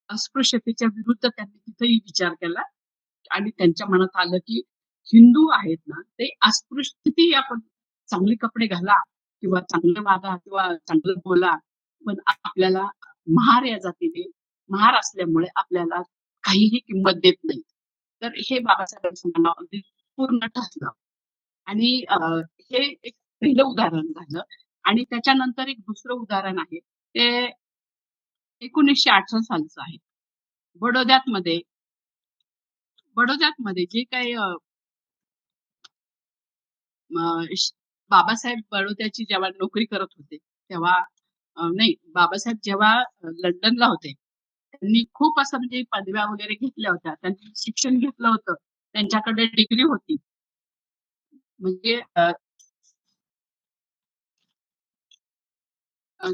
अस्पृश्यतेच्या विरुद्ध त्यांनी तिथेही विचार केला आणि त्यांच्या मनात आलं, की हिंदू आहेत ना, ते अस्पृश्य कितीही आपण चांगले कपडे घाला किंवा चांगलं वागा किंवा चांगलं बोला, पण आपल्याला महार या जातीने महार असल्यामुळे आपल्याला काहीही किंमत देत नाही. तर हे बाबासाहेबांच्या मनावर अगदी पूर्ण ठसलं आणि हे एक पहिलं उदाहरण झालं आणि त्याच्यानंतर एक दुसरं उदाहरण आहे. ते 1968 सालचं आहे. बडोद्यातमध्ये बडोद्यातमध्ये जे काही श बाबासाहेब बडोद्याची जेव्हा नोकरी करत होते, तेव्हा नाही, बाबासाहेब जेव्हा लंडनला होते, त्यांनी खूप असं म्हणजे पदव्या वगैरे घेतल्या होत्या. त्यांनी शिक्षण घेतलं होतं. त्यांच्याकडे डिग्री होती. म्हणजे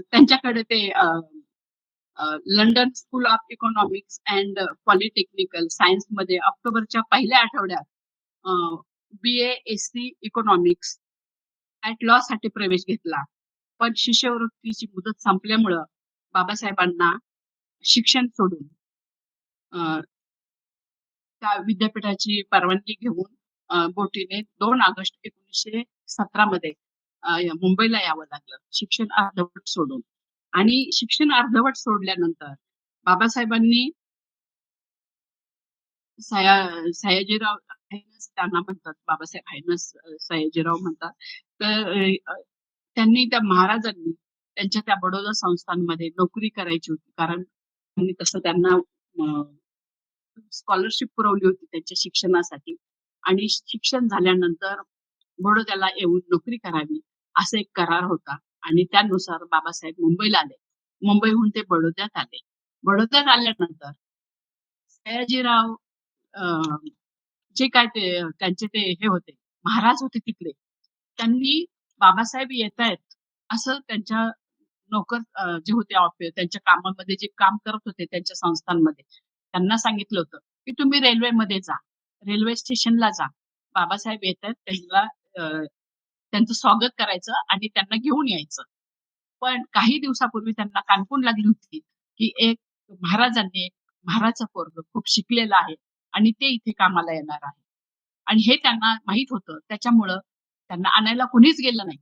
त्यांच्याकडे ते London school of economics and polytechnical सायन्समध्ये ऑक्टोबरच्या पहिल्या आठवड्यात बी-ए, एस-सी इकॉनॉमिक्स ॲट लॉसाठी प्रवेश घेतला. पण शिष्यवृत्तीची मुदत संपल्यामुळं बाबासाहेबांना शिक्षण सोडून अ, त्या विद्यापीठाची परवानगी घेऊन बोटीने 2 ऑगस्ट 1917 मध्ये मुंबईला यावं लागलं. शिक्षण अर्धवट सोडून. आणि शिक्षण अर्धवट सोडल्यानंतर बाबासाहेबांनी सयाजीराव हायनस त्यांना म्हणतात. बाबासाहेब हायनस सयाजीराव म्हणतात. तर त्यांनी त्या महाराजांनी त्यांच्या त्या बडोदा संस्थानमध्ये नोकरी करायची होती. कारण त्यांनी तसं त्यांना स्कॉलरशिप पुरवली होती त्यांच्या शिक्षणासाठी आणि शिक्षण झाल्यानंतर बडोद्याला येऊन नोकरी करावी, असा एक करार होता आणि त्यानुसार बाबासाहेब मुंबईला आले. मुंबईहून ते बडोद्यात आले. बडोद्यात आल्यानंतर सयाजीराव अ, जे काय ते त्यांचे ते हे होते, महाराज होते तिकडे. त्यांनी बाबासाहेब येतायत असं त्यांच्या जे होते त्यांच्या कामामध्ये जे काम करत होते त्यांच्या संस्थांमध्ये, त्यांना सांगितलं होतं, की तुम्ही रेल्वेमध्ये जा. रेल्वे स्टेशनला जा. बाबासाहेब येतायत त्यांचं स्वागत करायचं आणि त्यांना घेऊन यायचं. पण काही दिवसापूर्वी त्यांना कानपून लागली होती, की एक महाराजांनी एक महाराजचं पोरगं खूप शिकलेलं आहे आणि ते इथे कामाला येणार आहे. आणि हे त्यांना माहीत होतं. त्याच्यामुळं त्यांना आणायला कुणीच गेलं नाही.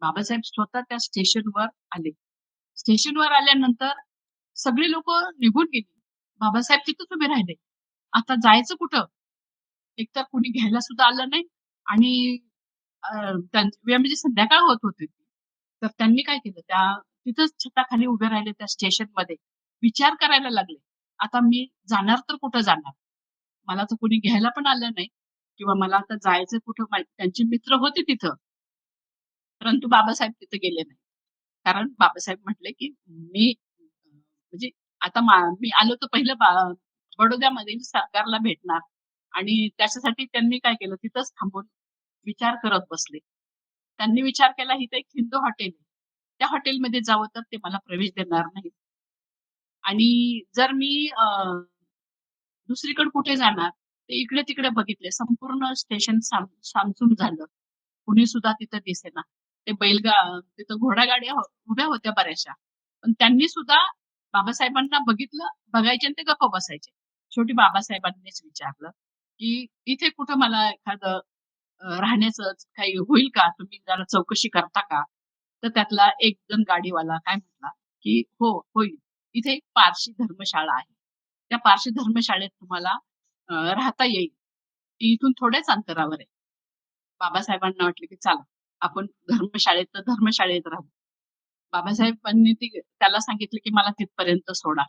बाबासाहेब स्वतः त्या स्टेशनवर आले. स्टेशनवर आल्यानंतर सगळी लोकं निघून गेली. बाबासाहेब तिथेच उभे राहिले. आता जायचं कुठं? एकतर कुणी घ्यायला सुद्धा आलं नाही आणि वेळ म्हणजे संध्याकाळ होत होती. तर त्यांनी काय केलं तिथंच छताखाली उभे राहिले त्या स्टेशनमध्ये. विचार करायला लागले. आता मी जाणार तर कुठं जाणार? मला तर कुणी घ्यायला पण आलं नाही किंवा मला आता जायचं कुठं त्यांचे मित्र होते तिथं. परंतु बाबासाहेब तिथे गेले नाही. कारण बाबासाहेब म्हटले, की मी म्हणजे आता मी आलो तर पहिलं बडोद्यामध्ये सरकारला भेटणार आणि त्याच्यासाठी त्यांनी काय केलं तिथंच थांबून विचार करत बसले. त्यांनी विचार केला इथे एक हिंदू हॉटेल आहे. त्या हॉटेलमध्ये जावं तर ते मला प्रवेश देणार नाहीत आणि जर मी दुसरीकडे कुठे जाणार? ते इकडे-तिकडे बघितले. संपूर्ण स्टेशन सामसूम झालं. कुणी सुद्धा तिथं दिसेना. ते तिथं घोडागाड्या उभ्या होत्या बऱ्याचशा. पण त्यांनी सुद्धा बाबासाहेबांना बघितलं, बघायचे आणि ते गप्प बसायचे. शेवटी बाबासाहेबांनीच विचारलं, की "इथे कुठं मला एखादं राहण्याचं काही होईल का? तुम्ही जरा चौकशी करता का?" तर त्यातला एक जण गाडीवाला काय म्हटला, की "हो, होईल. इथे एक पारशी धर्मशाळा आहे. त्या पारशी धर्मशाळेत तुम्हाला राहता येईल. ती इथून थोड्याच अंतरावर आहे." बाबासाहेबांना वाटलं, की चला आपण धर्मशाळेत तर धर्मशाळेत राहू. बाबासाहेबांनी त्याला सांगितलं, की मला तिथपर्यंत सोडा.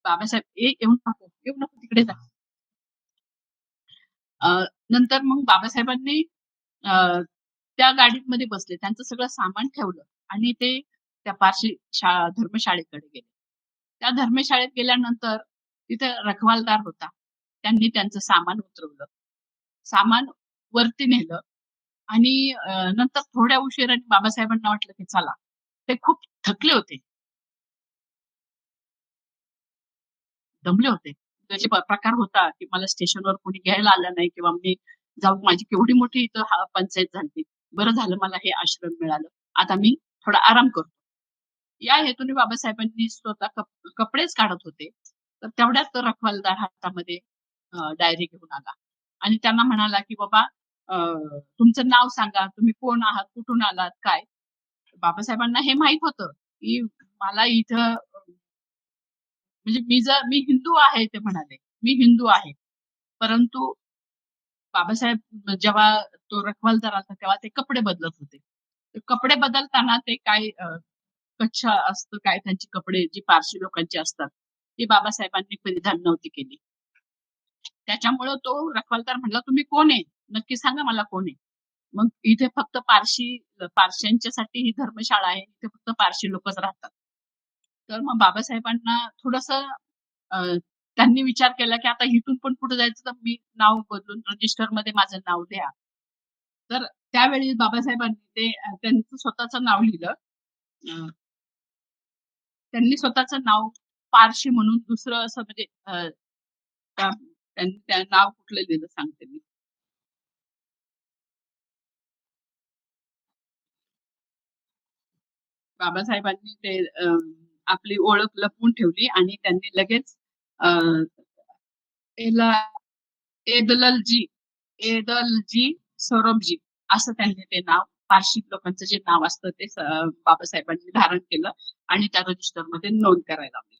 बाबासाहेब, येऊ नको, येऊ नको तिकडे जा." अ, नंतर मग बाबासाहेबांनी अ, त्या गाडीमध्ये बसले. त्यांचं सगळं सामान ठेवलं आणि ते त्या पारशी धर्मशाळेकडे गेले. त्या धर्मशाळेत गेल्यानंतर तिथे रखवालदार होता. त्यांनी त्यांचं सामान उतरवलं. सामान वरती नेलं आणि नंतर थोड्या उशिराने बाबासाहेबांना वाटलं, की चला. ते खूप थकले होते. दमले होते. त्याचे प्रकार होता, की मला स्टेशनवर कोणी घ्यायला आलं नाही किंवा मी जाऊन माझी केवढी मोठी इथं पंचायत झाली. बरं झालं मला हे आश्रम मिळालं. आता मी थोडा आराम करतो. या हेतूने बाबासाहेबांनी स्वतः कपडेच काढत होते. तर तेवढ्यात तो रखवालदार हातामध्ये डायरी घेऊन आला आणि त्यांना म्हणाला, की "बाबा अ, तुमचं नाव सांगा. तुम्ही कोण आहात? कुठून आलात? काय?" बाबासाहेबांना हे माहीत होतं, की मला इथं म्हणजे मी हिंदू आहे ते म्हणाले. मी हिंदू आहे. परंतु बाबासाहेब जेव्हा तो रखवालदार आलता तेव्हा ते कपडे बदलत होते. ते कपडे बदलताना ते काय कच्छ असतं काय त्यांची कपडे जी पारशी लोकांची असतात, ती बाबासाहेबांनी परिधान नव्हती केली. त्याच्यामुळं तो रखवालदार म्हणाला, "तुम्ही कोण आहे? नक्की सांगा मला कोण आहे?" मग इथे फक्त पारशांच्यासाठी ही धर्मशाळा आहे. इथे फक्त पारशी लोकच राहतात. तर मग बाबासाहेबांना थोडंसं अ, त्यांनी विचार केला, की आता इथून पण पुढे जायचं तर मी नाव बदलून रजिस्टरमध्ये माझं नाव द्या. तर त्यावेळी बाबासाहेबांनी त्यांचं स्वतःचं नाव लिहिलं. अ, त्यांनी स्वतःचं नाव पारशी म्हणून दुसरं असं म्हणजे त्यांनी त्या नाव कुठलं लिहिलं सांगते मी. बाबासाहेबांनी आपली ओळख लपवून ठेवली आणि त्यांनी लगेच अ, एला एदललजी, एदलजी सोरोबजी असं त्यांनी ते नाव पारशी लोकांचं जे नाव असतं ते बाबासाहेबांनी धारण केलं आणि त्या रजिस्टरमध्ये नोंद करायला लावली.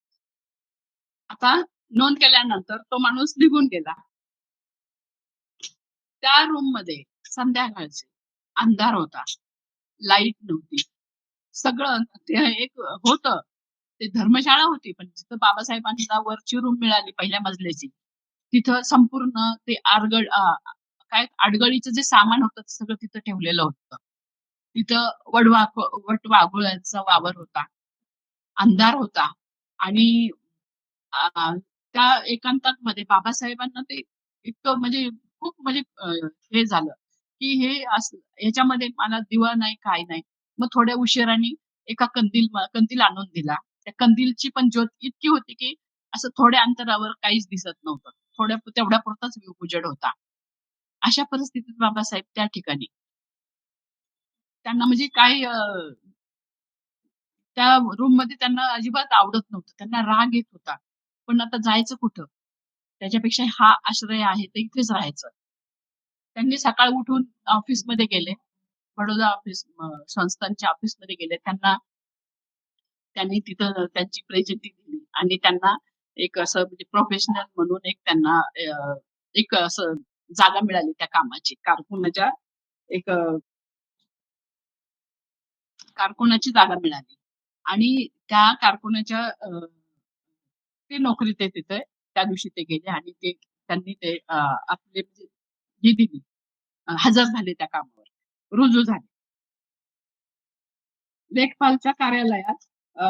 आता नोंद केल्यानंतर तो माणूस निघून गेला. त्या रूममध्ये संध्याकाळचे अंधार होता. लाईट नव्हती. सगळं ते एक होतं. ते धर्मशाळा होती, पण जिथं बाबासाहेबांना वरची रूम मिळाली पहिल्या मजल्याची, तिथं संपूर्ण ते काय आडगळीचं जे सामान होतं, ते सगळं तिथं ठेवलेलं होतं. तिथं वटवाघुळाचा वावर होता. अंधार होता आणि अ, त्या एकांतामध्ये बाबासाहेबांना ते इतकं म्हणजे खूप म्हणजे हे झालं, की हे असं ह्याच्यामध्ये मला दिवा नाही, काय नाही. मग थोड्या उशिराने एका कंदील आणून दिला. त्या कंदीलची पण ज्योत इतकी होती, की असं थोड्या अंतरावर काहीच दिसत नव्हतं. तेवढ्यापुरताच उजेड होता. अशा परिस्थितीत बाबासाहेब त्या ठिकाणी. त्यांना म्हणजे काय त्या रूममध्ये त्यांना अजिबात आवडत नव्हतं. त्यांना राग येत होता. पण आता जायचं कुठं? त्याच्यापेक्षा हा आश्रय आहे, तर इथेच राहायचं. त्यांनी सकाळी उठून ऑफिसमध्ये गेले. बडोदा संस्थानच्या ऑफिसमध्ये गेले. त्यांनी तिथं त्यांची प्रेझेंटी दिली आणि त्यांना एक असं म्हणजे प्रोफेशनल म्हणून एक त्यांना एक असं जागा मिळाली त्या कामाची. एक कारकुनाची जागा मिळाली आणि त्या कारकुनाच्या ते नोकरीत आहे तिथे. त्या दिवशी ते गेले आणि त्यांनी ते आपले म्हणजे ही दिली, हजर झाले त्या कामावर, रुजू झाले. लेखपालच्या कार्यालयात अ,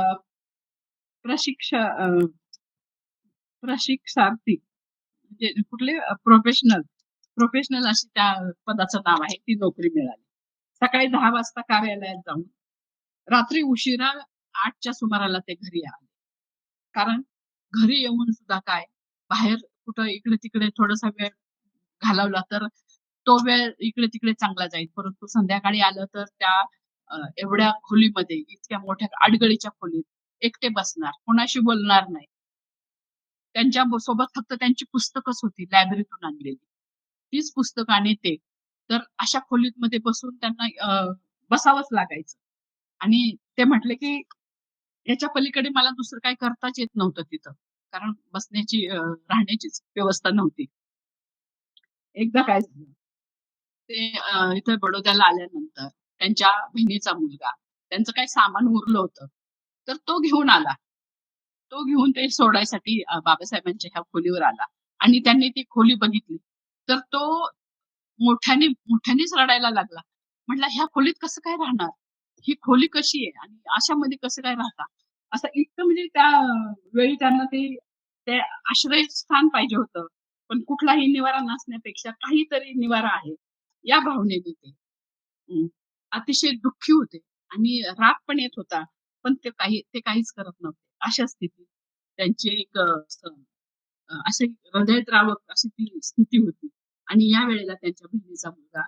प्रशिक्षार्थी म्हणजे कुठले प्रोफेशनल अशी त्या पदाचं नाव आहे. ती नोकरी मिळाली. सकाळी 10 वाजता कार्यालयात जाऊन रात्री उशिरा 8च्या सुमाराला ते घरी आले. कारण घरी येऊन सुद्धा काय, बाहेर कुठं इकडे-तिकडे थोडासा वेळ घालवला तर तो वेळ इकडे-तिकडे चांगला जाईल. परंतु संध्याकाळी आलं तर त्या एवढ्या खोलीमध्ये, इतक्या मोठ्या अडगळीच्या खोलीत एकटे बसणार, कोणाशी बोलणार नाही. सोबत फक्त त्यांची पुस्तकच होती लायब्ररीतून आणलेली. तीच पुस्तकं आणि ते. तर अशा खोलीमध्ये बसून त्यांना बसावंच लागायचं. आणि ते म्हटले, की याच्या पलीकडे मला दुसरं काही करताच येत नव्हतं तिथं. कारण राहण्याचीच व्यवस्था नव्हती. एकदा काय झालं, ते इथं बडोद्याला आल्यानंतर त्यांच्या बहिणीचा मुलगा, त्यांचं काही सामान उरलं होतं. तर तो घेऊन आला. तो घेऊन ते सोडायसाठी बाबासाहेबांच्या ह्या खोलीवर आला आणि त्यांनी ती खोली बघितली. तर तो मोठ्यानेच रडायला लागला. म्हटला, "ह्या खोलीत कसं काय राहणार? ही खोली कशी आहे आणि अशामध्ये कसं काय राहता?" असं इतकं म्हणजे त्या वेळी त्यांना ते आश्रयस्थान पाहिजे होतं. पण कुठलाही निवारा नसण्यापेक्षा काहीतरी निवारा आहे, या भावनेने अं, अतिशय दुःखी होते आणि राग पण येत होता. पण ते काहीच करत नव्हते. अशा स्थितीत त्यांची एक अशी हृदयद्रावक अशी ती स्थिती होती आणि या वेळेला त्यांच्या बहिणीचा मुलगा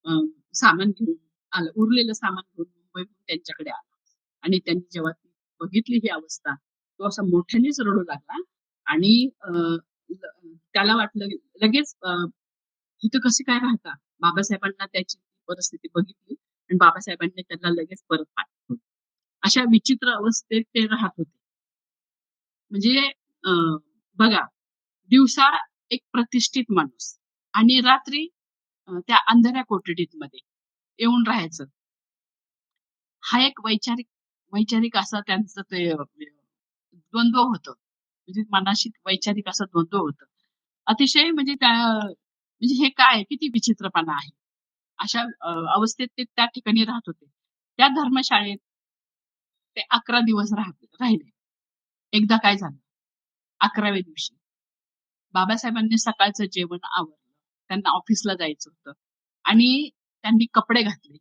अ, सामान घेऊन उरलेलं सामान घेऊन मुंबईहून त्यांच्याकडे आला आणि त्यांनी जेव्हा ती बघितली ही अवस्था, तो असा मोठ्यानेच रडू लागला आणि त्याला वाटलं लगेच इथं कसे काय राहता? बाबासाहेबांना त्याची परिस्थिती बघितली आणि बाबासाहेबांनी त्यांना लगेच परत पाठवलं. अशा विचित्र अवस्थेत ते राहत होते. म्हणजे अ, बघा, दिवसा एक प्रतिष्ठित माणूस आणि रात्री त्या अंधाऱ्या कोठडीमध्ये येऊन राहायचं. हा एक वैचारिक वैचारिक असा त्यांचं ते द्वंद्व होतं. म्हणजे मनाशी वैचारिक असं द्वंद्व होतं. अतिशय म्हणजे म्हणजे हे काय किती विचित्रपणा आहे. अशा अवस्थेत ते त्या ठिकाणी राहत होते. त्या धर्मशाळेत ते 11 दिवस राहिले. एकदा काय झालं, 11व्या दिवशी बाबासाहेबांनी सकाळचं जेवण आवरलं. त्यांना ऑफिसला जायचं होतं आणि त्यांनी कपडे घातले.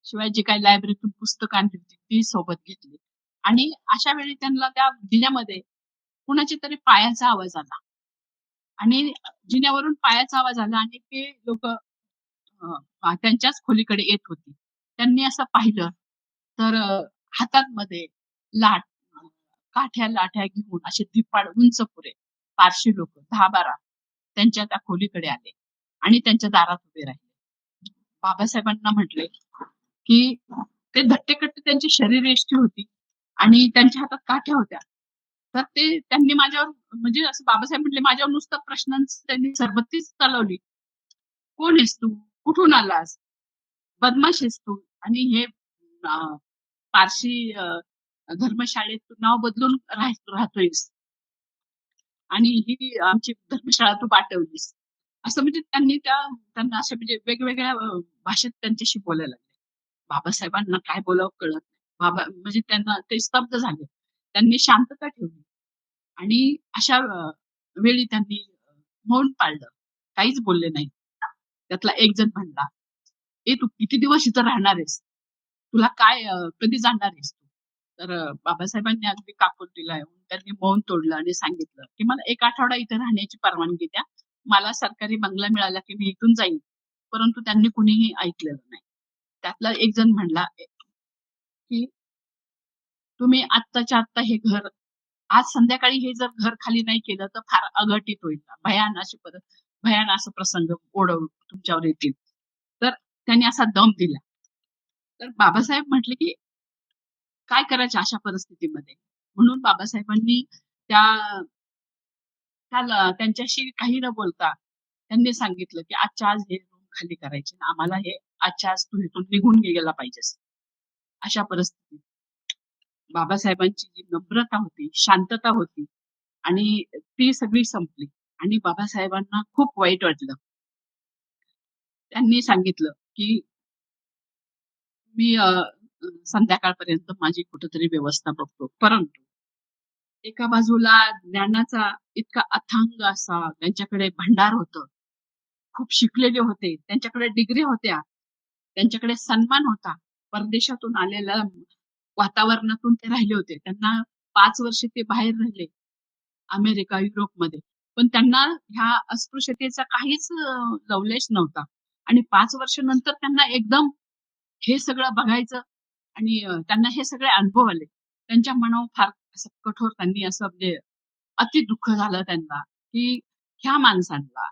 शिवाय जी काही लायब्ररीतून पुस्तकं आणली होती ती सोबत घेतली आणि अशा वेळी त्यांना त्या जिन्यामध्ये कुणाच्या तरी पायाचा आवाज आला आणि जिन्यावरून पायाचा आवाज आला आणि ते लोकं त्यांच्याच खोलीकडे येत होती. त्यांनी असं पाहिलं तर हातांमध्ये लाट अ, काठ्या-लाठ्या घेऊन असे धिप्पाड उंच पुरे पारशी लोकं 10-12 त्यांच्या त्या खोलीकडे आले आणि त्यांच्या दारात उभे राहिले. बाबासाहेबांना म्हटले, की ते धट्टेकट्टे त्यांची शरीरयष्टी होती आणि त्यांच्या हातात काठ्या होत्या. तर त्यांनी माझ्यावर म्हणजे असं बाबासाहेब म्हटले, "माझ्यावर नुसतं प्रश्नांची त्यांनी सरबत्तीच चालवली. कोण आहेस तू? कुठून आलास? बदमाश आहेस तू आणि हे पारशी धर्मशाळेत तू नाव बदलून राहतोयस आणि ही आमची धर्मशाळा तू पाठवलीस." असं म्हणजे त्यांना अशा म्हणजे वेगवेगळ्या भाषेत त्यांच्याशी बोलायला लागले. बाबासाहेबांना काय बोलावं कळत नाही. म्हणजे त्यांना ते स्तब्ध झाले. त्यांनी शांतता ठेवली आणि अशा वेळी त्यांनी मौन पाळलं. काहीच बोलले नाही. त्यातला एक जण म्हणला, "ए तू किती दिवस इथं राहणार आहेस? तुला काय कधी जाणार आहेस तू?" तर बाबासाहेबांनी अगदी काकुळतीला येऊन त्यांनी मौन तोडलं आणि सांगितलं, की "मला 1 आठवडा इथे राहण्याची परवानगी द्या. मला सरकारी बंगला मिळाला की मी इथून जाईन." परंतु त्यांनी कुणीही ऐकलेलं नाही. त्यातला एक जण म्हणला, की "तुम्ही आत्ताच्या आत्ता हे घर आज संध्याकाळी हे जर घर खाली नाही केलं तर फार अघटित होईल. भयान असा प्रसंग तुमच्यावर येतील." तर त्यांनी असा दम दिला. तर बाबासाहेब म्हटले, की काय करायचं अशा परिस्थितीमध्ये? म्हणून बाबासाहेबांनी त्या त्यांच्याशी काही न बोलता त्यांनी सांगितलं, की आजच्या आज हे रूम खाली करायचे. आम्हाला हे आजच्या आज तू इथून निघून गेला पाहिजेस. अशा परिस्थितीत बाबासाहेबांची जी नम्रता होती, शांतता होती आणि ती सगळी संपली आणि बाबासाहेबांना खूप वाईट वाटलं. त्यांनी सांगितलं, की मी संध्याकाळपर्यंत माझी कुठेतरी व्यवस्था बघतो. परंतु एका बाजूला ज्ञानाचा इतका अथांग असा त्यांच्याकडे भंडार होतं. खूप शिकलेले होते. त्यांच्याकडे डिग्री होत्या. त्यांच्याकडे सन्मान होता. परदेशातून आलेल्या वातावरणातून ते राहिले होते. त्यांना 5 वर्ष ते बाहेर राहिले. अमेरिका, युरोपमध्ये. पण त्यांना ह्या अस्पृश्यतेचा काहीच लवलेश नव्हता. आणि 5 वर्षानंतर त्यांना एकदम हे सगळं बघायचं आणि त्यांना हे सगळे अनुभव आले. त्यांच्या मनावर फार असं कठोर त्यांनी असं म्हणजे अति दुःख झालं त्यांना, की ह्या माणसांना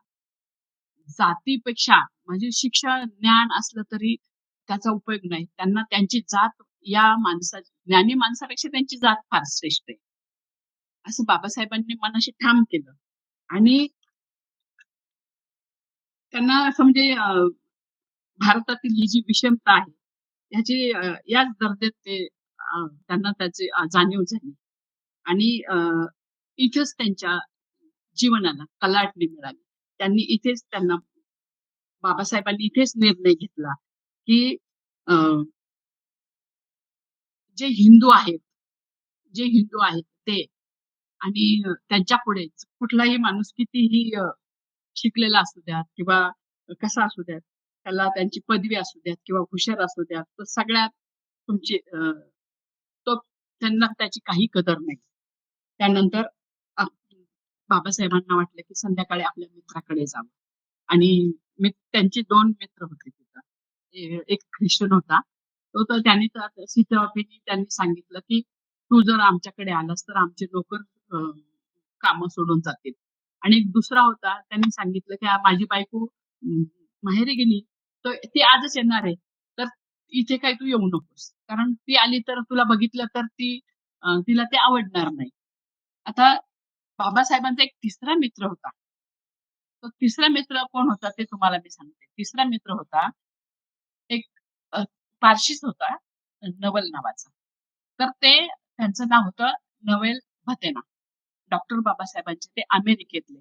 जातीपेक्षा म्हणजे शिक्षण, ज्ञान असलं तरी त्याचा उपयोग नाही. त्यांना त्यांची जात या ज्ञानी माणसापेक्षा त्यांची जात फार श्रेष्ठ आहे. असं बाबासाहेबांनी मनाशी ठाम केलं आणि त्यांना असं म्हणजे भारतातील ही जी विषमता आहे, ह्याची याच दर्जात त्यांना त्याची जाणीव झाली आणि इथेच त्यांच्या जीवनाला कलाटणी मिळाली. त्यांनी इथेच त्यांना बाबासाहेबांनी इथेच निर्णय घेतला, की अ, जे हिंदू आहेत, जे हिंदू आहेत ते आणि त्यांच्यापुढे कुठलाही माणूस कितीही शिकलेला असू द्या किंवा कसा असू द्यात, त्याला त्यांची पदवी असू द्यात किंवा हुशार असू द्यात, तर सगळ्यात तुमची तो त्यांना त्याची काही कदर नाही. त्यानंतर अ, बाबासाहेबांना वाटलं, की संध्याकाळी आपल्या मित्राकडे जावं आणि त्यांचे 2 मित्र होते तिथं. एक ख्रिश्चन होता. तो तर त्याने तर सीताबाईंनी त्यांनी सांगितलं, की "तू जर आमच्याकडे आलास तर आमचे नोकर अ, कामं सोडून जातील." आणि एक दुसरा होता त्यांनी सांगितलं, की "माझी बायको माहेरी गेली, तर ती आजच येणार आहे. तर इथे काही तू येऊ नकोस. कारण ती आली तर तुला बघितलं तर तिला ते आवडणार नाही." आता बाबासाहेबांचा एक तिसरा मित्र होता. तो तिसरा मित्र कोण होता ते तुम्हाला मी सांगते. तिसरा मित्र होता एक अ, पारशीच होता, नवल नावाचा. तर त्यांचं नाव होतं नवेल भतेना. डॉक्टर बाबासाहेबांचे ते अमेरिकेतले.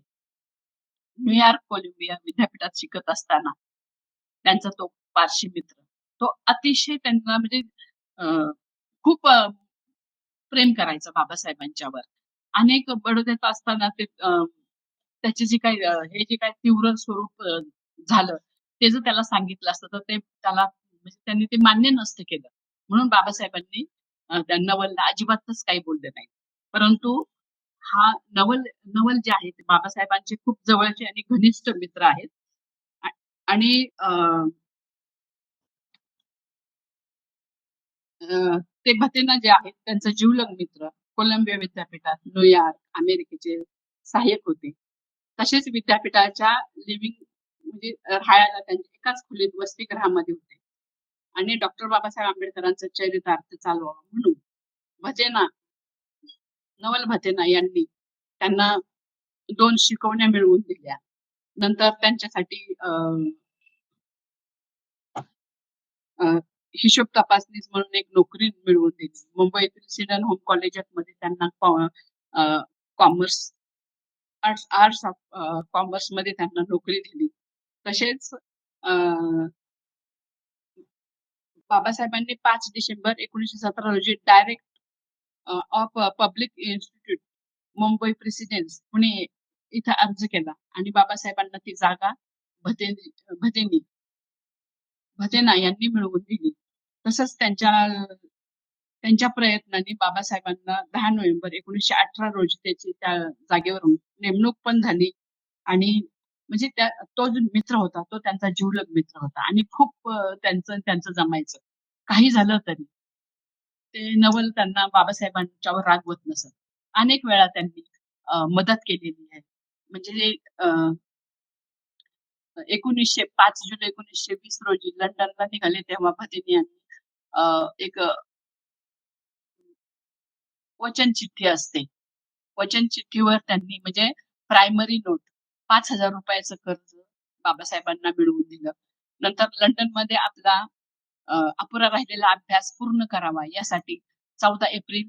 न्यूयॉर्क कोलंबिया विद्यापीठात शिकत असताना त्यांचा तो पारशी मित्र. तो अतिशय त्यांना म्हणजे अ, खूप प्रेम करायचा बाबासाहेबांच्यावर. अनेक बडोद्यात असताना त्याची जी काही हे जे काही तीव्र स्वरूप झालं, ते जर त्याला सांगितलं असतं, तर ते त्याला म्हणजे त्यांनी ते मान्य नसतं केलं. म्हणून बाबासाहेबांनी त्या नवलला अजिबातच काही बोलले नाही. परंतु हा नवल जे आहे, ते बाबासाहेबांचे खूप जवळचे आणि घनिष्ठ मित्र आहेत. आ आणि ते भतेना जे आहेत, त्यांचा जिवलग मित्र कोलंबिया विद्यापीठात, न्यूयॉर्क, अमेरिकेचे सहाय्यक होते. तसेच विद्यापीठाच्या लिव्हिंग म्हणजे राहायला त्यांच्या एकाच खोलीत वसतिगृहामध्ये होते. आणि डॉक्टर बाबासाहेब आंबेडकरांचं चरितार्थ चालवावा म्हणून भजेना, नवल भजेना यांनी त्यांना 2 शिकवण्या मिळवून दिल्या. नंतर त्यांच्यासाठी अ, हिशोब तपासनीस म्हणून एक नोकरी मिळवून दिली. मुंबईतील सिडन होम कॉलेजामध्ये त्यांना कॉमर्स आर्ट्स आर्ट्स ऑफ कॉमर्समध्ये त्यांना नोकरी दिली. तसेच अ, बाबासाहेबांनी 5 डिसेंबर 1917 रोजी direct of public institute Mumbai precedence Pune इथे अर्ज केला आणि बाबासाहेबांना ती जागा भतेनी भतेनी भतेना यांनी मिळवून दिली. तसंच त्यांच्या प्रयत्नांनी बाबासाहेबांना 10 नोव्हेंबर 1918 रोजी त्याची त्या जागेवरून नेमणूक पण झाली आणि म्हणजे तो जो मित्र होता, तो त्यांचा जिवलग मित्र होता आणि खूप त्यांचं त्यांचं जमायचं. काही झालं तरी. ते नवल त्यांना बाबासाहेबांच्यावर रागवत नसत. अनेक वेळा त्यांनी मदत केलेली आहे. म्हणजे 5 जुलै 1920 रोजी लंडनला निघाले तेव्हा भगिनी यांनी एक वचन चिठ्ठी असते. वचन चिठ्ठीवर त्यांनी म्हणजे प्रायमरी नोट ₹5,000 कर्ज बाबासाहेबांना मिळवून दिलं. नंतर लंडनमध्ये आपला अपुरा राहिलेला अभ्यास पूर्ण करावा यासाठी 14 एप्रिल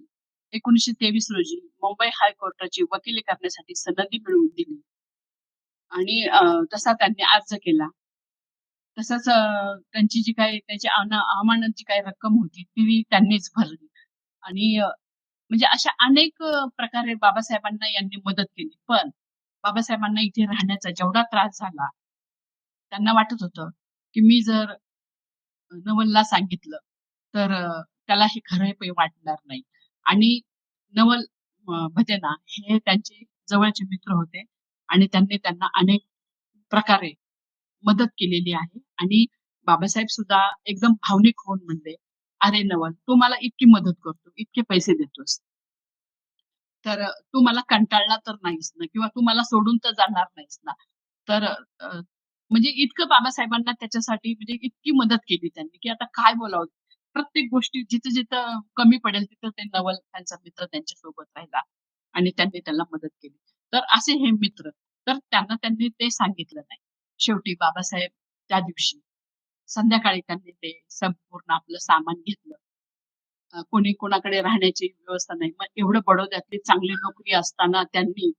1923 रोजी मुंबई हायकोर्टाची वकिली करण्यासाठी सनदी मिळवून दिली आणि तसा त्यांनी अर्ज केला. तसंच त्यांची जी काही त्याची अमानत जी काही रक्कम होती ती त्यांनीच भरली आणि म्हणजे अशा अनेक प्रकारे बाबासाहेबांना यांनी मदत केली. पण बाबासाहेबांना इथे राहण्याचा जेवढा त्रास झाला, त्यांना वाटत होतं, की मी जर नवलला सांगितलं, तर त्याला हे खरं वाटणार नाही आणि नवल भजना हे त्यांचे जवळचे मित्र होते आणि त्यांनी त्यांना अनेक प्रकारे मदत केलेली आहे आणि बाबासाहेब सुद्धा एकदम भावनिक होऊन म्हणले, "अरे नवल, तू मला इतकी मदत करतो, इतके पैसे देतोस, तर तू मला कंटाळला तर नाहीस ना किंवा तू मला सोडून तर जाणार नाहीस ना." तर म्हणजे इतकं बाबासाहेबांना त्याच्यासाठी म्हणजे इतकी मदत केली त्यांनी, की आता काय बोलावं? प्रत्येक गोष्टी जिथं-जिथं कमी पडेल तिथं ते नवल त्यांचा मित्र त्यांच्यासोबत राहिला आणि त्यांनी त्याला मदत केली. तर असे हे मित्र. तर त्यांना त्यांनी ते सांगितलं नाही. शेवटी बाबासाहेब त्या दिवशी संध्याकाळी त्यांनी ते संपूर्ण आपलं सामान घेतलं. कोणी कोणाकडे राहण्याची व्यवस्था नाही. मग एवढं बडोद्यातली चांगली नोकरी असताना त्यांनी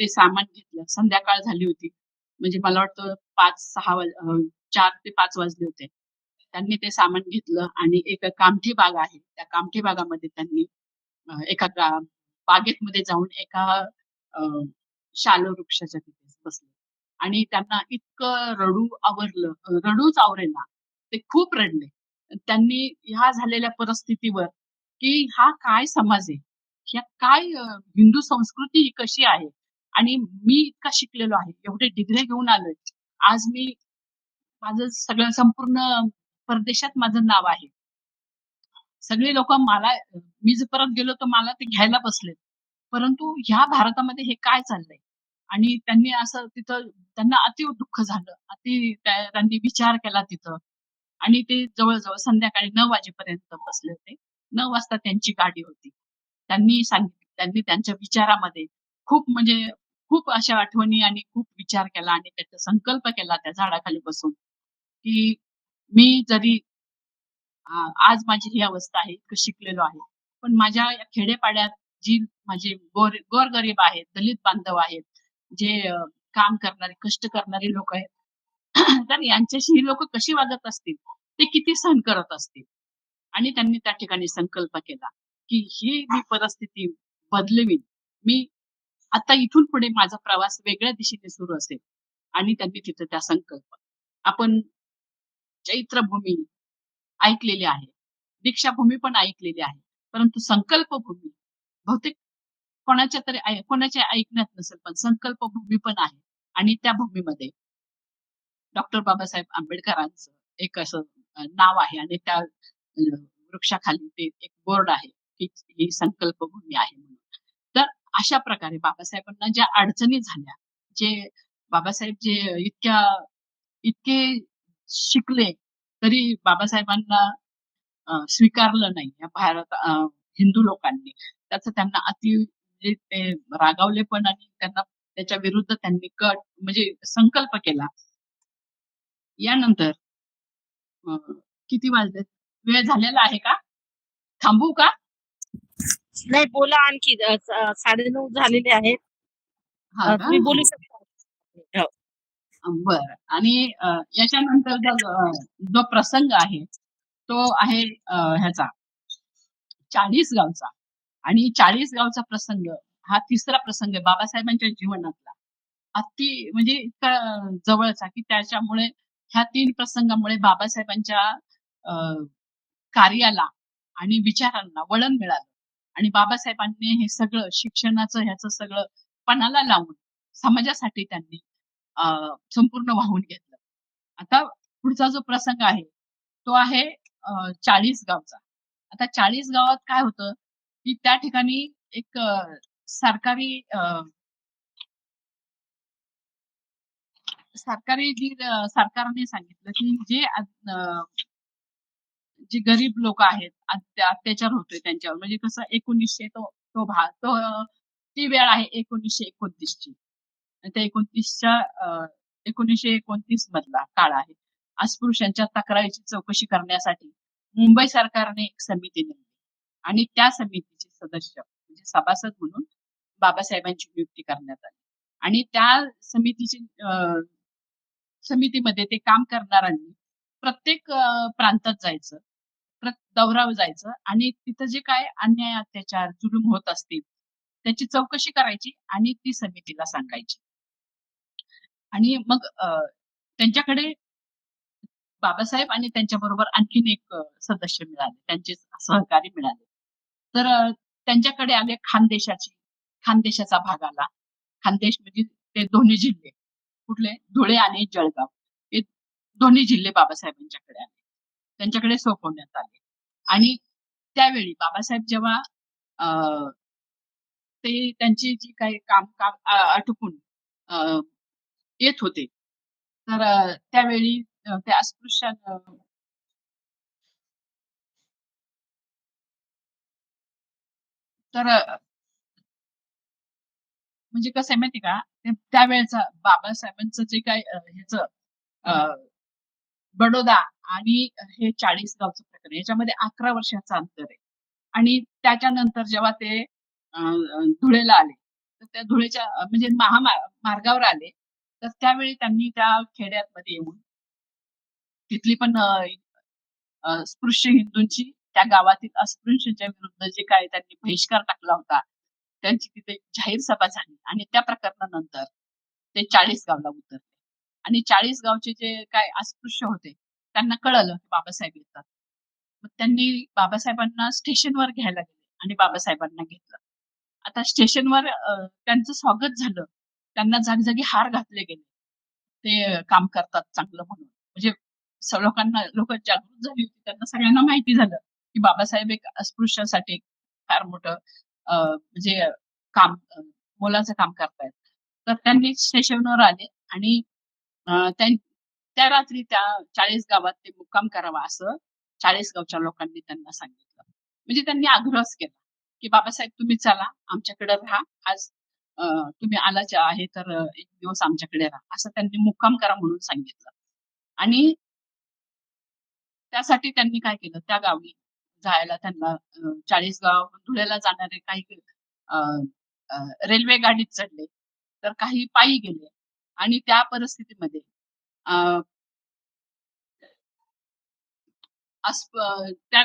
ते सामान घेतलं. संध्याकाळ झाली होती. म्हणजे मला वाटतं 5-6 4 ते 5 वाजले होते. त्यांनी ते सामान घेतलं आणि एक कामठी बाग आहे. त्या कामठी बागामध्ये त्यांनी एका बागेमध्ये जाऊन एका अ, शाल वृक्षाच्या तिथे बसले आणि त्यांना इतकं रडू आवरलं, रडूच आवरेना. ते खूप रडले. त्यांनी ह्या झालेल्या परिस्थितीवर, की हा काय समाज आहे? ह्या काय हिंदू संस्कृती ही कशी आहे? आणि मी इतका शिकलेलो आहे, एवढे डिग्र्या घेऊन आलोय. आज मी माझं सगळं संपूर्ण परदेशात माझं नाव आहे. सगळे लोकं मला मी जर परत गेलो तर मला ते घ्यायला बसलेत. परंतु ह्या भारतामध्ये हे काय चाललंय? आणि त्यांनी असं तिथं त्यांना अति दुःख झालं. त्यांनी विचार केला तिथं आणि ते जवळ-जवळ संध्याकाळी 9 वाजेपर्यंत बसले होते. 9 वाजता त्यांची गाडी होती. त्यांनी सांगितलं त्यांनी त्यांच्या विचारामध्ये खूप म्हणजे खूप अशा आठवणी आणि खूप विचार केला आणि त्याचा संकल्प केला त्या झाडाखाली बसून, की मी जरी आज माझी ही अवस्था आहे, इतकं शिकलेलो आहे. पण माझ्या या खेडेपाड्यात जी माझी गोरगरीब आहेत, दलित बांधव आहेत, जे काम करणारे, कष्ट करणारी लोकं आहेत. तर यांच्याशी ही लोकं कशी वागत असतील? ते किती सहन करत असतील? आणि त्यांनी त्या ठिकाणी संकल्प केला, की ही मी परिस्थिती बदलवीन. मी आता इथून पुढे माझा प्रवास वेगळ्या दिशेने सुरू असेल आणि त्यांनी तिथं त्या संकल्प आपण चैत्रभूमी ऐकलेली आहे. दीक्षाभूमी पण ऐकलेली आहे. परंतु संकल्पभूमी बहुतेक कोणाच्या ऐकण्यात नसेल, पण संकल्पभूमी पण आहे आणि त्या भूमीमध्ये डॉक्टर बाबासाहेब आंबेडकरांचं एक असं नाव आहे आणि त्या वृक्षाखाली ते एक बोर्ड आहे, की ही संकल्पभूमी आहे म्हणून. तर अशा प्रकारे बाबासाहेबांना ज्या अडचणी झाल्या, जे बाबासाहेब जे इतके शिकले, तरी बाबासाहेबांना स्वीकारलं नाही या हिंदू लोकांनी. त्याचं त्यांना म्हणजे ते रागावले पण आणि त्यांना त्याच्या विरुद्ध त्यांनी म्हणजे संकल्प केला. यानंतर अ, किती वाजलेत? वेळ झालेला आहे का? थांबवू का? नाही बोला आणखी 9:30 झालेले आहेत. हां का? तुम्ही बोलू हां. शकता. हो. बरं आणि याच्यानंतरचा जो प्रसंग आहे, तो आहे ह्याचा 40 गावचा आणि 40 गावचा प्रसंग हा तिसरा प्रसंग आहे बाबासाहेबांच्या जीवनातला. म्हणजे इतका जवळचा, की त्याच्यामुळे ह्या 3 प्रसंगामुळे बाबासाहेबांच्या अ, कार्याला आणि विचारांना वळण मिळालं आणि बाबासाहेबांनी हे सगळं शिक्षणाचं ह्याचं सगळं पणाला लावून समाजासाठी त्यांनी अ, संपूर्ण वाहून घेतलं. आता पुढचा जो प्रसंग आहे, तो आहे 40 गावचा. आता 40 गावात काय होतं, की त्या ठिकाणी एक सरकारी सरकारने सांगितलं, की जे गरीब लोकं आहेत, अत्याचार होतोय त्यांच्यावर. म्हणजे कसं 1900 तो तो भाग तो ती वेळ आहे 1929 ची. त्या 1929 मधला काळ आहे. अस्पृश्यांच्या तक्रारीची चौकशी करण्यासाठी मुंबई सरकारने एक समिती नेमली आणि त्या समितीचे सदस्य म्हणजे सभासद म्हणून बाबासाहेबांची नियुक्ती करण्यात आली आणि त्या समितीची समितीमध्ये ते काम करणाऱ्यांनी प्रत्येक प्रांतात जायचं, दौऱ्यावर जायचं आणि तिथं जे काय अन्याय, अत्याचार, जुलूम होत असतील, त्याची चौकशी करायची आणि ती समितीला सांगायची. आणि मग त्यांच्याकडे बाबासाहेब आणि त्यांच्याबरोबर आणखीन एक सदस्य मिळाले. त्यांचे सहकारी मिळाले. तर त्यांच्याकडे आले खानदेशाचा भाग आला. खानदेश म्हणजे ते दोन्ही जिल्हे. कुठले? धुळे आणि जळगाव. हे दोन्ही जिल्हे बाबासाहेबांच्याकडे आले. त्यांच्याकडे सोपवण्यात आले. आणि त्यावेळी बाबासाहेब जेव्हा अ, ते त्यांची जी काही काम आटोपून अ, येत होते. तर त्यावेळी त्या अस्पृश्य तर म्हणजे कसं आहे माहिती आहे का? त्यावेळेचा बाबासाहेबांचं जे काही ह्याचं अ, बडोदा आणि हे 40गावचं प्रकरण याच्यामध्ये 11 वर्षाचं अंतर आहे. आणि त्याच्यानंतर जेव्हा ते धुळेला आले, तर त्या धुळेच्या म्हणजे मार्गावर आले, तर त्यावेळी त्यांनी त्या खेड्यामध्ये येऊन तिथली पण स्पृश्य हिंदूंची त्या गावातील अस्पृश्यांच्या विरुद्ध जे काही त्यांनी बहिष्कार टाकला होता, त्यांची तिथे जाहीर सभा झाली आणि त्या प्रकरणानंतर ते 40गावला उतरले. आणि 40 गावचे जे काही अस्पृश्य होते, त्यांना कळालं की बाबासाहेब येतात. मग त्यांनी बाबासाहेबांना स्टेशनवर घ्यायला गेले आणि बाबासाहेबांना घेतलं. आता स्टेशनवर त्यांचं स्वागत झालं. त्यांना जागी-जागी हार घातले गेले. ते काम करतात चांगलं म्हणून. म्हणजे लोकं जागृत झाली होती. त्यांना सगळ्यांना माहिती झालं, की बाबासाहेब एक अस्पृश्यांसाठी फार मोठं म्हणजे काम मोलाचं काम करतायत. तर त्यांनी स्टेशनवर आले आणि त्या त्या रात्री त्या 40 गावात ते मुक्काम करावा असं 40 गावच्या लोकांनी त्यांना सांगितलं. म्हणजे त्यांनी आग्रहच केला, की "बाबासाहेब तुम्ही चला, आमच्याकडे राहा. आज तुम्ही आलाच आहे तर एक दिवस आमच्याकडे राहा." असं त्यांनी मुक्काम करा म्हणून सांगितलं. आणि त्यासाठी त्यांनी काय केलं, त्या गावी जायला त्यांना 40गाव धुळ्याला जाणारे काही अ, अ, रेल्वे गाडीत चढले, तर काही पायी गेले आणि त्या परिस्थितीमध्ये अ, त्या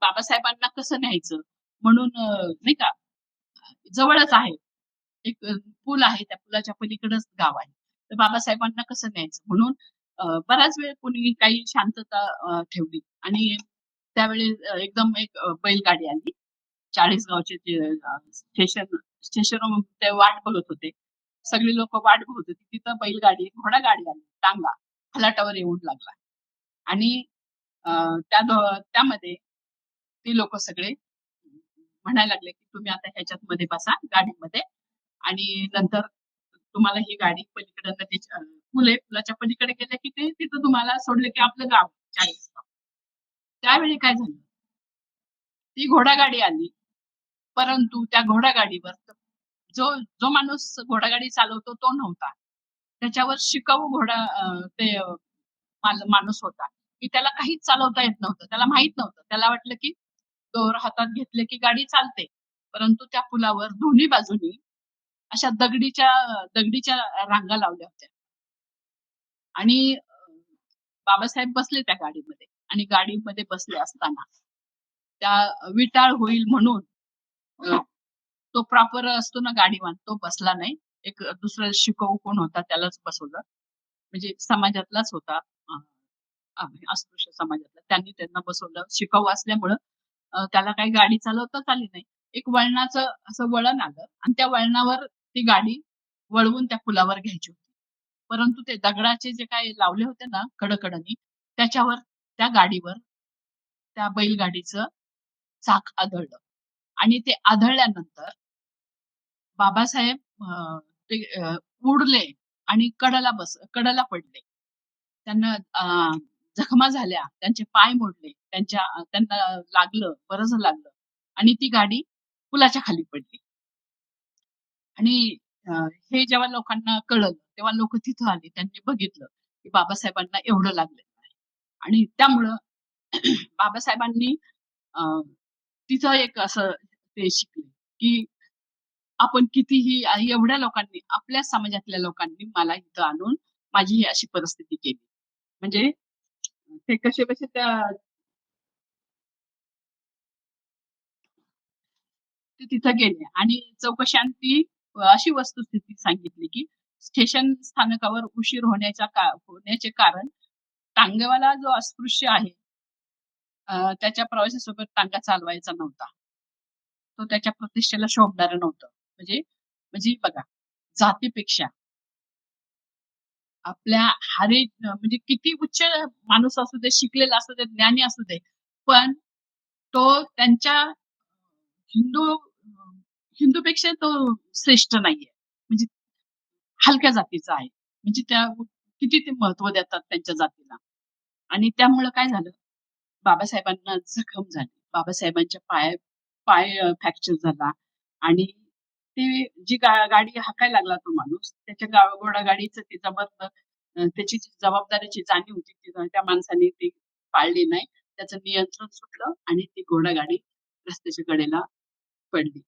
बाबासाहेबांना कसं न्यायचं म्हणून नाही का जवळच आहे. एक पूल आहे. त्या पुलाच्या पलीकडेच गाव आहे. तर बाबासाहेबांना कसं न्यायचं म्हणून बराच वेळ कोणी काही शांतता ठेवली आणि त्यावेळी एकदम एक बैलगाडी आली. 40 गावचे जे स्टेशनवरून ते वाट बघत होते. सगळी लोकं वाट बघत होती. तिथं बैलगाडी, घोडागाडी आली, टांगा फलाटावर येऊन लागला आणि अ, त्यामध्ये ती लोकं सगळे म्हणायला लागले, की "तुम्ही आता ह्याच्यामध्ये बसा गाडीमध्ये आणि नंतर तुम्हाला ही गाडी पलीकडे नदीच्या पूल आहे. पुलाच्या पलीकडे गेलं, की ते तिथं तुम्हाला सोडलं, की आपलं गाव 40 गाव." त्यावेळी काय झालं, ती घोडागाडी आली. परंतु त्या घोडागाडीवर जो जो माणूस घोडागाडी चालवतो तो नव्हता. त्याच्यावर शिकाऊ ते माणूस होता, की त्याला काहीच चालवता येत नव्हतं. त्याला माहीत नव्हतं. त्याला वाटलं, की दोर हातात घेतले, की गाडी चालते. परंतु त्या पुलावर दोन्ही बाजूनी अशा दगडीच्या रांगा लावल्या होत्या आणि बाबासाहेब बसले त्या गाडीमध्ये आणि गाडीमध्ये बसले असताना त्या विटाळ होईल म्हणून अ, तो प्रॉपर असतो ना गाडीवान, तो बसला नाही. एक दुसरा शिकाऊ कोण होता त्यालाच बसवलं. म्हणजे समाजातलाच होता. अ, अ, अस्पृश्य समाजातला. त्यांनी त्यांना बसवलं. शिकाऊ असल्यामुळं त्याला काही गाडी चालवताच आली नाही. एक वळणाचं असं वळण आलं आणि त्या वळणावर ती गाडी वळवून त्या पुलावर घ्यायची होती. परंतु ते दगडाचे जे काही लावले होते ना कडकडानी, त्याच्यावर त्या गाडीवर त्या बैलगाडीचं चाक आदळलं आणि ते आदळल्यानंतर बाबासाहेब ते उडले आणि कडेला पडले. त्यांना जखमा झाल्या, त्यांचे पाय मोडले, त्यांना लागलं, बरंच लागलं आणि ती गाडी पुलाच्या खाली पडली. आणि हे जेव्हा लोकांना कळलं, तेव्हा लोकं तिथं आले. त्यांनी बघितलं, की बाबासाहेबांना एवढं लागलेलं आहे. आणि त्यामुळं बाबासाहेबांनी अ, तिथं एक असं ते शिकले, की आपण कितीही एवढ्या लोकांनी, आपल्या समाजातल्या लोकांनी मला इथं आणून माझी ही अशी परिस्थिती केली. म्हणजे ते कसे-बसे त्या ते तिथं गेले आणि चौकशांती अशी वस्तुस्थिती सांगितली, की स्टेशन स्थानकावर उशीर होण्याचे कारण टांगेवाला जो अस्पृश्य आहे, त्याच्या प्रवाशासोबत टांगा चालवायचा नव्हता. तो त्याच्या प्रतिष्ठेला शोभणारं नव्हतं. म्हणजे म्हणजे बघा, जातीपेक्षा आपल्या म्हणजे किती उच्च माणूस असू दे, शिकलेला असू दे, ज्ञानी असू दे, पण तो त्यांच्या हिंदूपेक्षा तो श्रेष्ठ नाहीये. म्हणजे हलक्या जातीचा आहे. म्हणजे किती ते महत्त्व देतात त्यांच्या जातीला. आणि त्यामुळं काय झालं, बाबासाहेबांना जखम झाली. बाबासाहेबांच्या पाय फ्रॅक्चर झाला आणि ते जी गाडी हाकायला लागला तो माणूस, त्याच्या घोडागाडीचं ते त्याची जी जबाबदारीची जाणीव होती, ती त्या माणसाने ती पाळली नाही. त्याचं नियंत्रण सुटलं आणि ती घोडागाडी रस्त्याच्या कडेला पडली.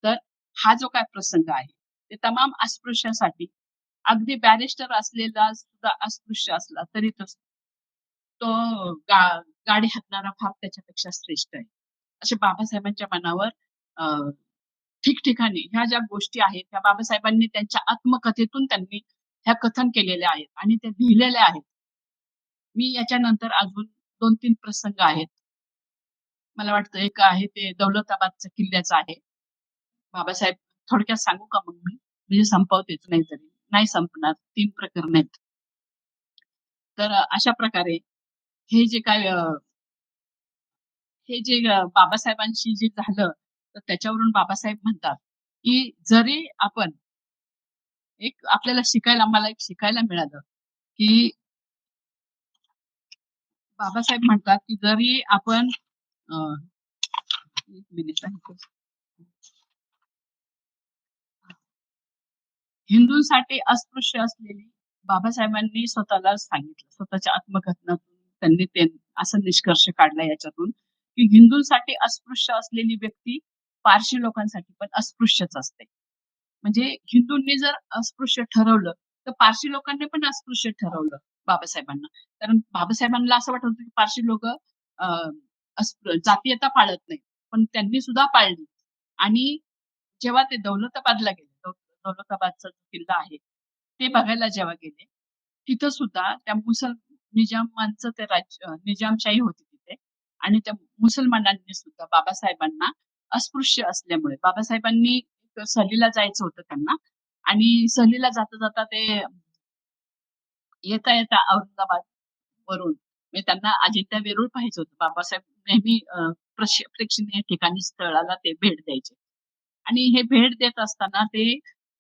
तर हा जो काही प्रसंग आहे, ते तमाम अस्पृश्यासाठी, अगदी बॅरिस्टर असलेला सुद्धा अस्पृश्य असला तरी तो गा गाडी हाकणारा फार त्याच्यापेक्षा श्रेष्ठ आहे. असे बाबासाहेबांच्या मनावर अ, ठिकठिकाणी ह्या ज्या गोष्टी आहेत, त्या बाबासाहेबांनी त्यांच्या आत्मकथेतून त्यांनी ह्या कथन केलेल्या आहेत आणि त्या लिहिलेल्या आहेत. मी याच्यानंतर अजून 2-3 प्रसंग आहेत. मला वाटतं एक आहे ते दौलताबादच्या किल्ल्याचं आहे. बाबासाहेब थोडक्यात सांगू का मग मी? म्हणजे संपवतेच नाहीतरी. नाही संपणार. 3 प्रकरणं आहेत. तर अशा प्रकारे हे जे काय हे जे बाबासाहेबांशी जे झालं, तर त्याच्यावरून बाबासाहेब म्हणतात, की जरी आपण मला एक शिकायला मिळालं, की बाबासाहेब म्हणतात, की जरी आपण 1 मिनिट आहे. हिंदूंसाठी अस्पृश्य असलेली बाबासाहेबांनी स्वतःला सांगितलं. स्वतःच्या आत्मकथनातून त्यांनी असा निष्कर्ष काढला याच्यातून, की हिंदूंसाठी अस्पृश्य असलेली व्यक्ती पारशी लोकांसाठी पण अस्पृश्यच असते. म्हणजे हिंदूंनी जर अस्पृश्य ठरवलं, तर पारशी लोकांनी पण अस्पृश्य ठरवलं बाबासाहेबांना. कारण बाबासाहेबांना असं वाटत होतं, की पारशी लोकं जातीयता पाळत नाहीत. पण त्यांनी सुद्धा पाळली आणि जेव्हा ते दौलताबादला गेले, दौलताबादचा जो किल्ला आहे, ते बघायला जेव्हा गेले, तिथं सुद्धा त्या निजामांचं ते निजामशाही होती तिथे आणि त्या मुसलमानांनी सुद्धा बाबासाहेबांना अस्पृश्य असल्यामुळे बाबासाहेबांनी सहलीला जायचं होतं त्यांना आणि सहलीला जाता-जाता ते येता-येता औरंगाबाद वरून म्हणजे त्यांना अजिंठा वेरूळ पाहायचं होतं. बाबासाहेब नेहमी प्रेक्षणीय ठिकाणी स्थळाला ते भेट द्यायचे. आणि हे भेट देत असताना ते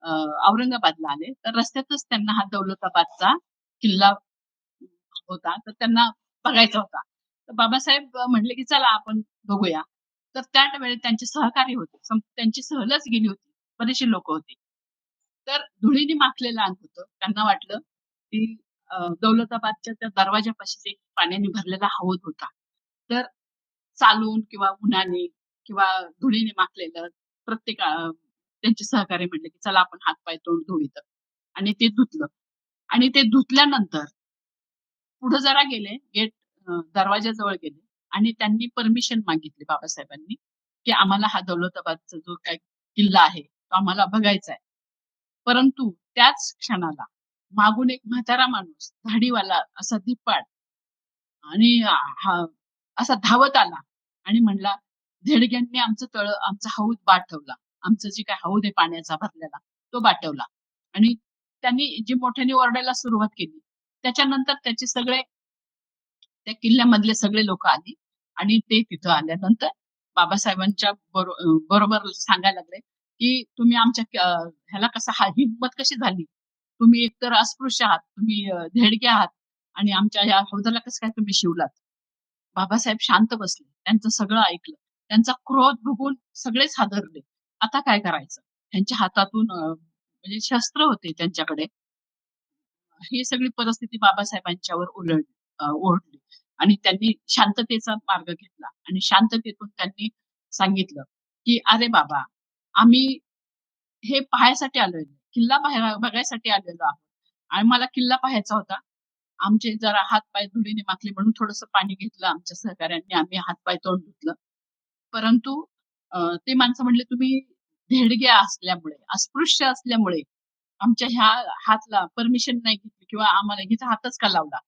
अ, औरंगाबादला आले. तर रस्त्यातच त्यांना हा दौलताबादचा किल्ला होता. तर त्यांना बघायचा होता. तर बाबासाहेब म्हटले, की "चला आपण बघूया." तर त्यावेळी त्यांचे सहकारी होते. त्यांची सहलच गेली होती. बरेचसे लोकं होते. तर धुळीने माखलेलं अंग होतं. त्यांना वाटलं, की दौलताबादच्या त्या दरवाजापाशीच एक पाण्याने भरलेला हौद होता. तर चालून किंवा उन्हाने किंवा धुळीने माखलेलं त्यांचे सहकारी म्हटले, की "चला आपण हात-पाय, तोंड धुऊ इथं." आणि ते धुतलं आणि ते धुतल्यानंतर पुढे जरा गेले, दरवाजाजवळ गेले आणि त्यांनी परमिशन मागितली बाबासाहेबांनी, की आम्हाला हा दौलताबादचा जो काही किल्ला आहे, तो आम्हाला बघायचा आहे. परंतु त्याच क्षणाला मागून एक म्हातारा माणूस, दाढीवाला असा धिप्पाड आणि हा असा धावत आला आणि म्हणला, "धेडग्यांनी आमचा हौद बाठवला. आमचं जे काही हौद आहे पाण्याचा भरलेला, तो बाटवला." आणि त्यांनी जी मोठ्याने ओरडायला सुरुवात केली. त्याच्यानंतर त्या किल्ल्यामधले सगळे लोकं आली आणि ते तिथं आल्यानंतर बाबासाहेबांच्या बरोबर सांगायला लागले, की "तुम्ही ह्याला ही हिंमत कशी झाली? तुम्ही एकतर अस्पृश्य आहात, तुम्ही धेडके आहात आणि आमच्या ह्या हौदाला कसं काय तुम्ही शिवलात?" बाबासाहेब शांत बसले. त्यांचं सगळं ऐकलं. त्यांचा क्रोध बघून सगळेच हादरले. आता काय करायचं? त्यांच्या हातातून म्हणजे शस्त्र होते त्यांच्याकडे. ही सगळी परिस्थिती बाबासाहेबांच्यावर ओढली आणि त्यांनी शांततेचा मार्ग घेतला आणि शांततेतून त्यांनी सांगितलं, की "अरे बाबा, आम्ही हे पाहायसाठी आलोय, किल्ला बघायसाठी आलेलो आहोत आणि मला किल्ला पाहायचा होता. आमचे जरा हात-पाय धुळीने माखले म्हणून थोडंसं पाणी घेतलं आमच्या सहकाऱ्यांनी. आम्ही हात-पाय तोंड धुतलं. परंतु ते माणसं म्हणले, "तुम्ही धेडगे असल्यामुळे, अस्पृश्य असल्यामुळे आमच्या ह्या हातला परमिशन नाही घेतली किंवा आम्हाला इथं हातच का लावला?"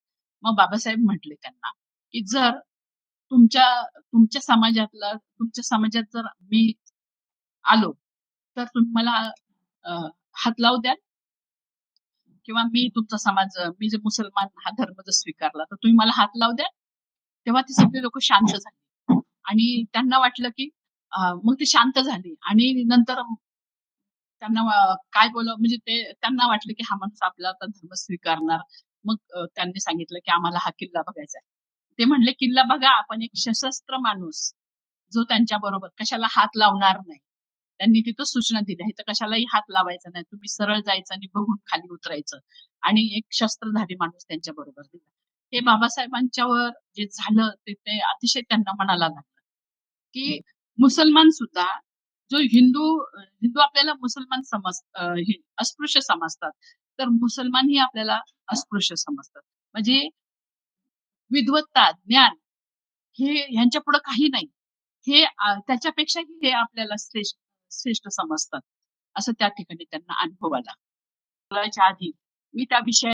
मग बाबासाहेब म्हटले त्यांना, की "जर तुमच्या तुमच्या समाजात जर मी आलो, तर तुम्ही मला अ, हात लावू द्याल? किंवा मी जे मुसलमान हा धर्म जर स्वीकारला, तर तुम्ही मला हात लावू द्याल?" तेव्हा ती सगळी लोकं शांत झाली आणि त्यांना वाटलं, की मग ते शांत झाले आणि नंतर त्यांना काय बोलावं म्हणजे त्यांना वाटलं, की हा माणूस आपला आता धर्म स्वीकारणार. मग त्यांनी सांगितलं, की आम्हाला हा किल्ला बघायचा आहे. ते म्हणले, "किल्ला बघा, आपण एक सशस्त्र माणूस जो त्यांच्याबरोबर कशाला हात लावणार नाही." त्यांनी तिथं सूचना दिल्या, "इथं कशालाही हात लावायचा नाही. तुम्ही सरळ जायचं आणि बघून खाली उतरायचं." आणि एक शस्त्रधारी माणूस त्यांच्याबरोबर दिला. हे बाबासाहेबांच्यावर जे झालं ते अतिशय त्यांना मनाला लागलं, की मुसलमान सुद्धा जो हिंदू आपल्याला मुसलमान अस्पृश्य समजतात. तर मुसलमानही आपल्याला अस्पृश्य समजतात. म्हणजे विद्वत्ता, ज्ञान हे ह्यांच्यापुढे काही नाही. त्याच्यापेक्षाही हे आपल्याला श्रेष्ठ श्रेष्ठ समजतात. असं त्या ठिकाणी त्यांना अनुभव आला. बोलायच्या आधी मी त्या विषयात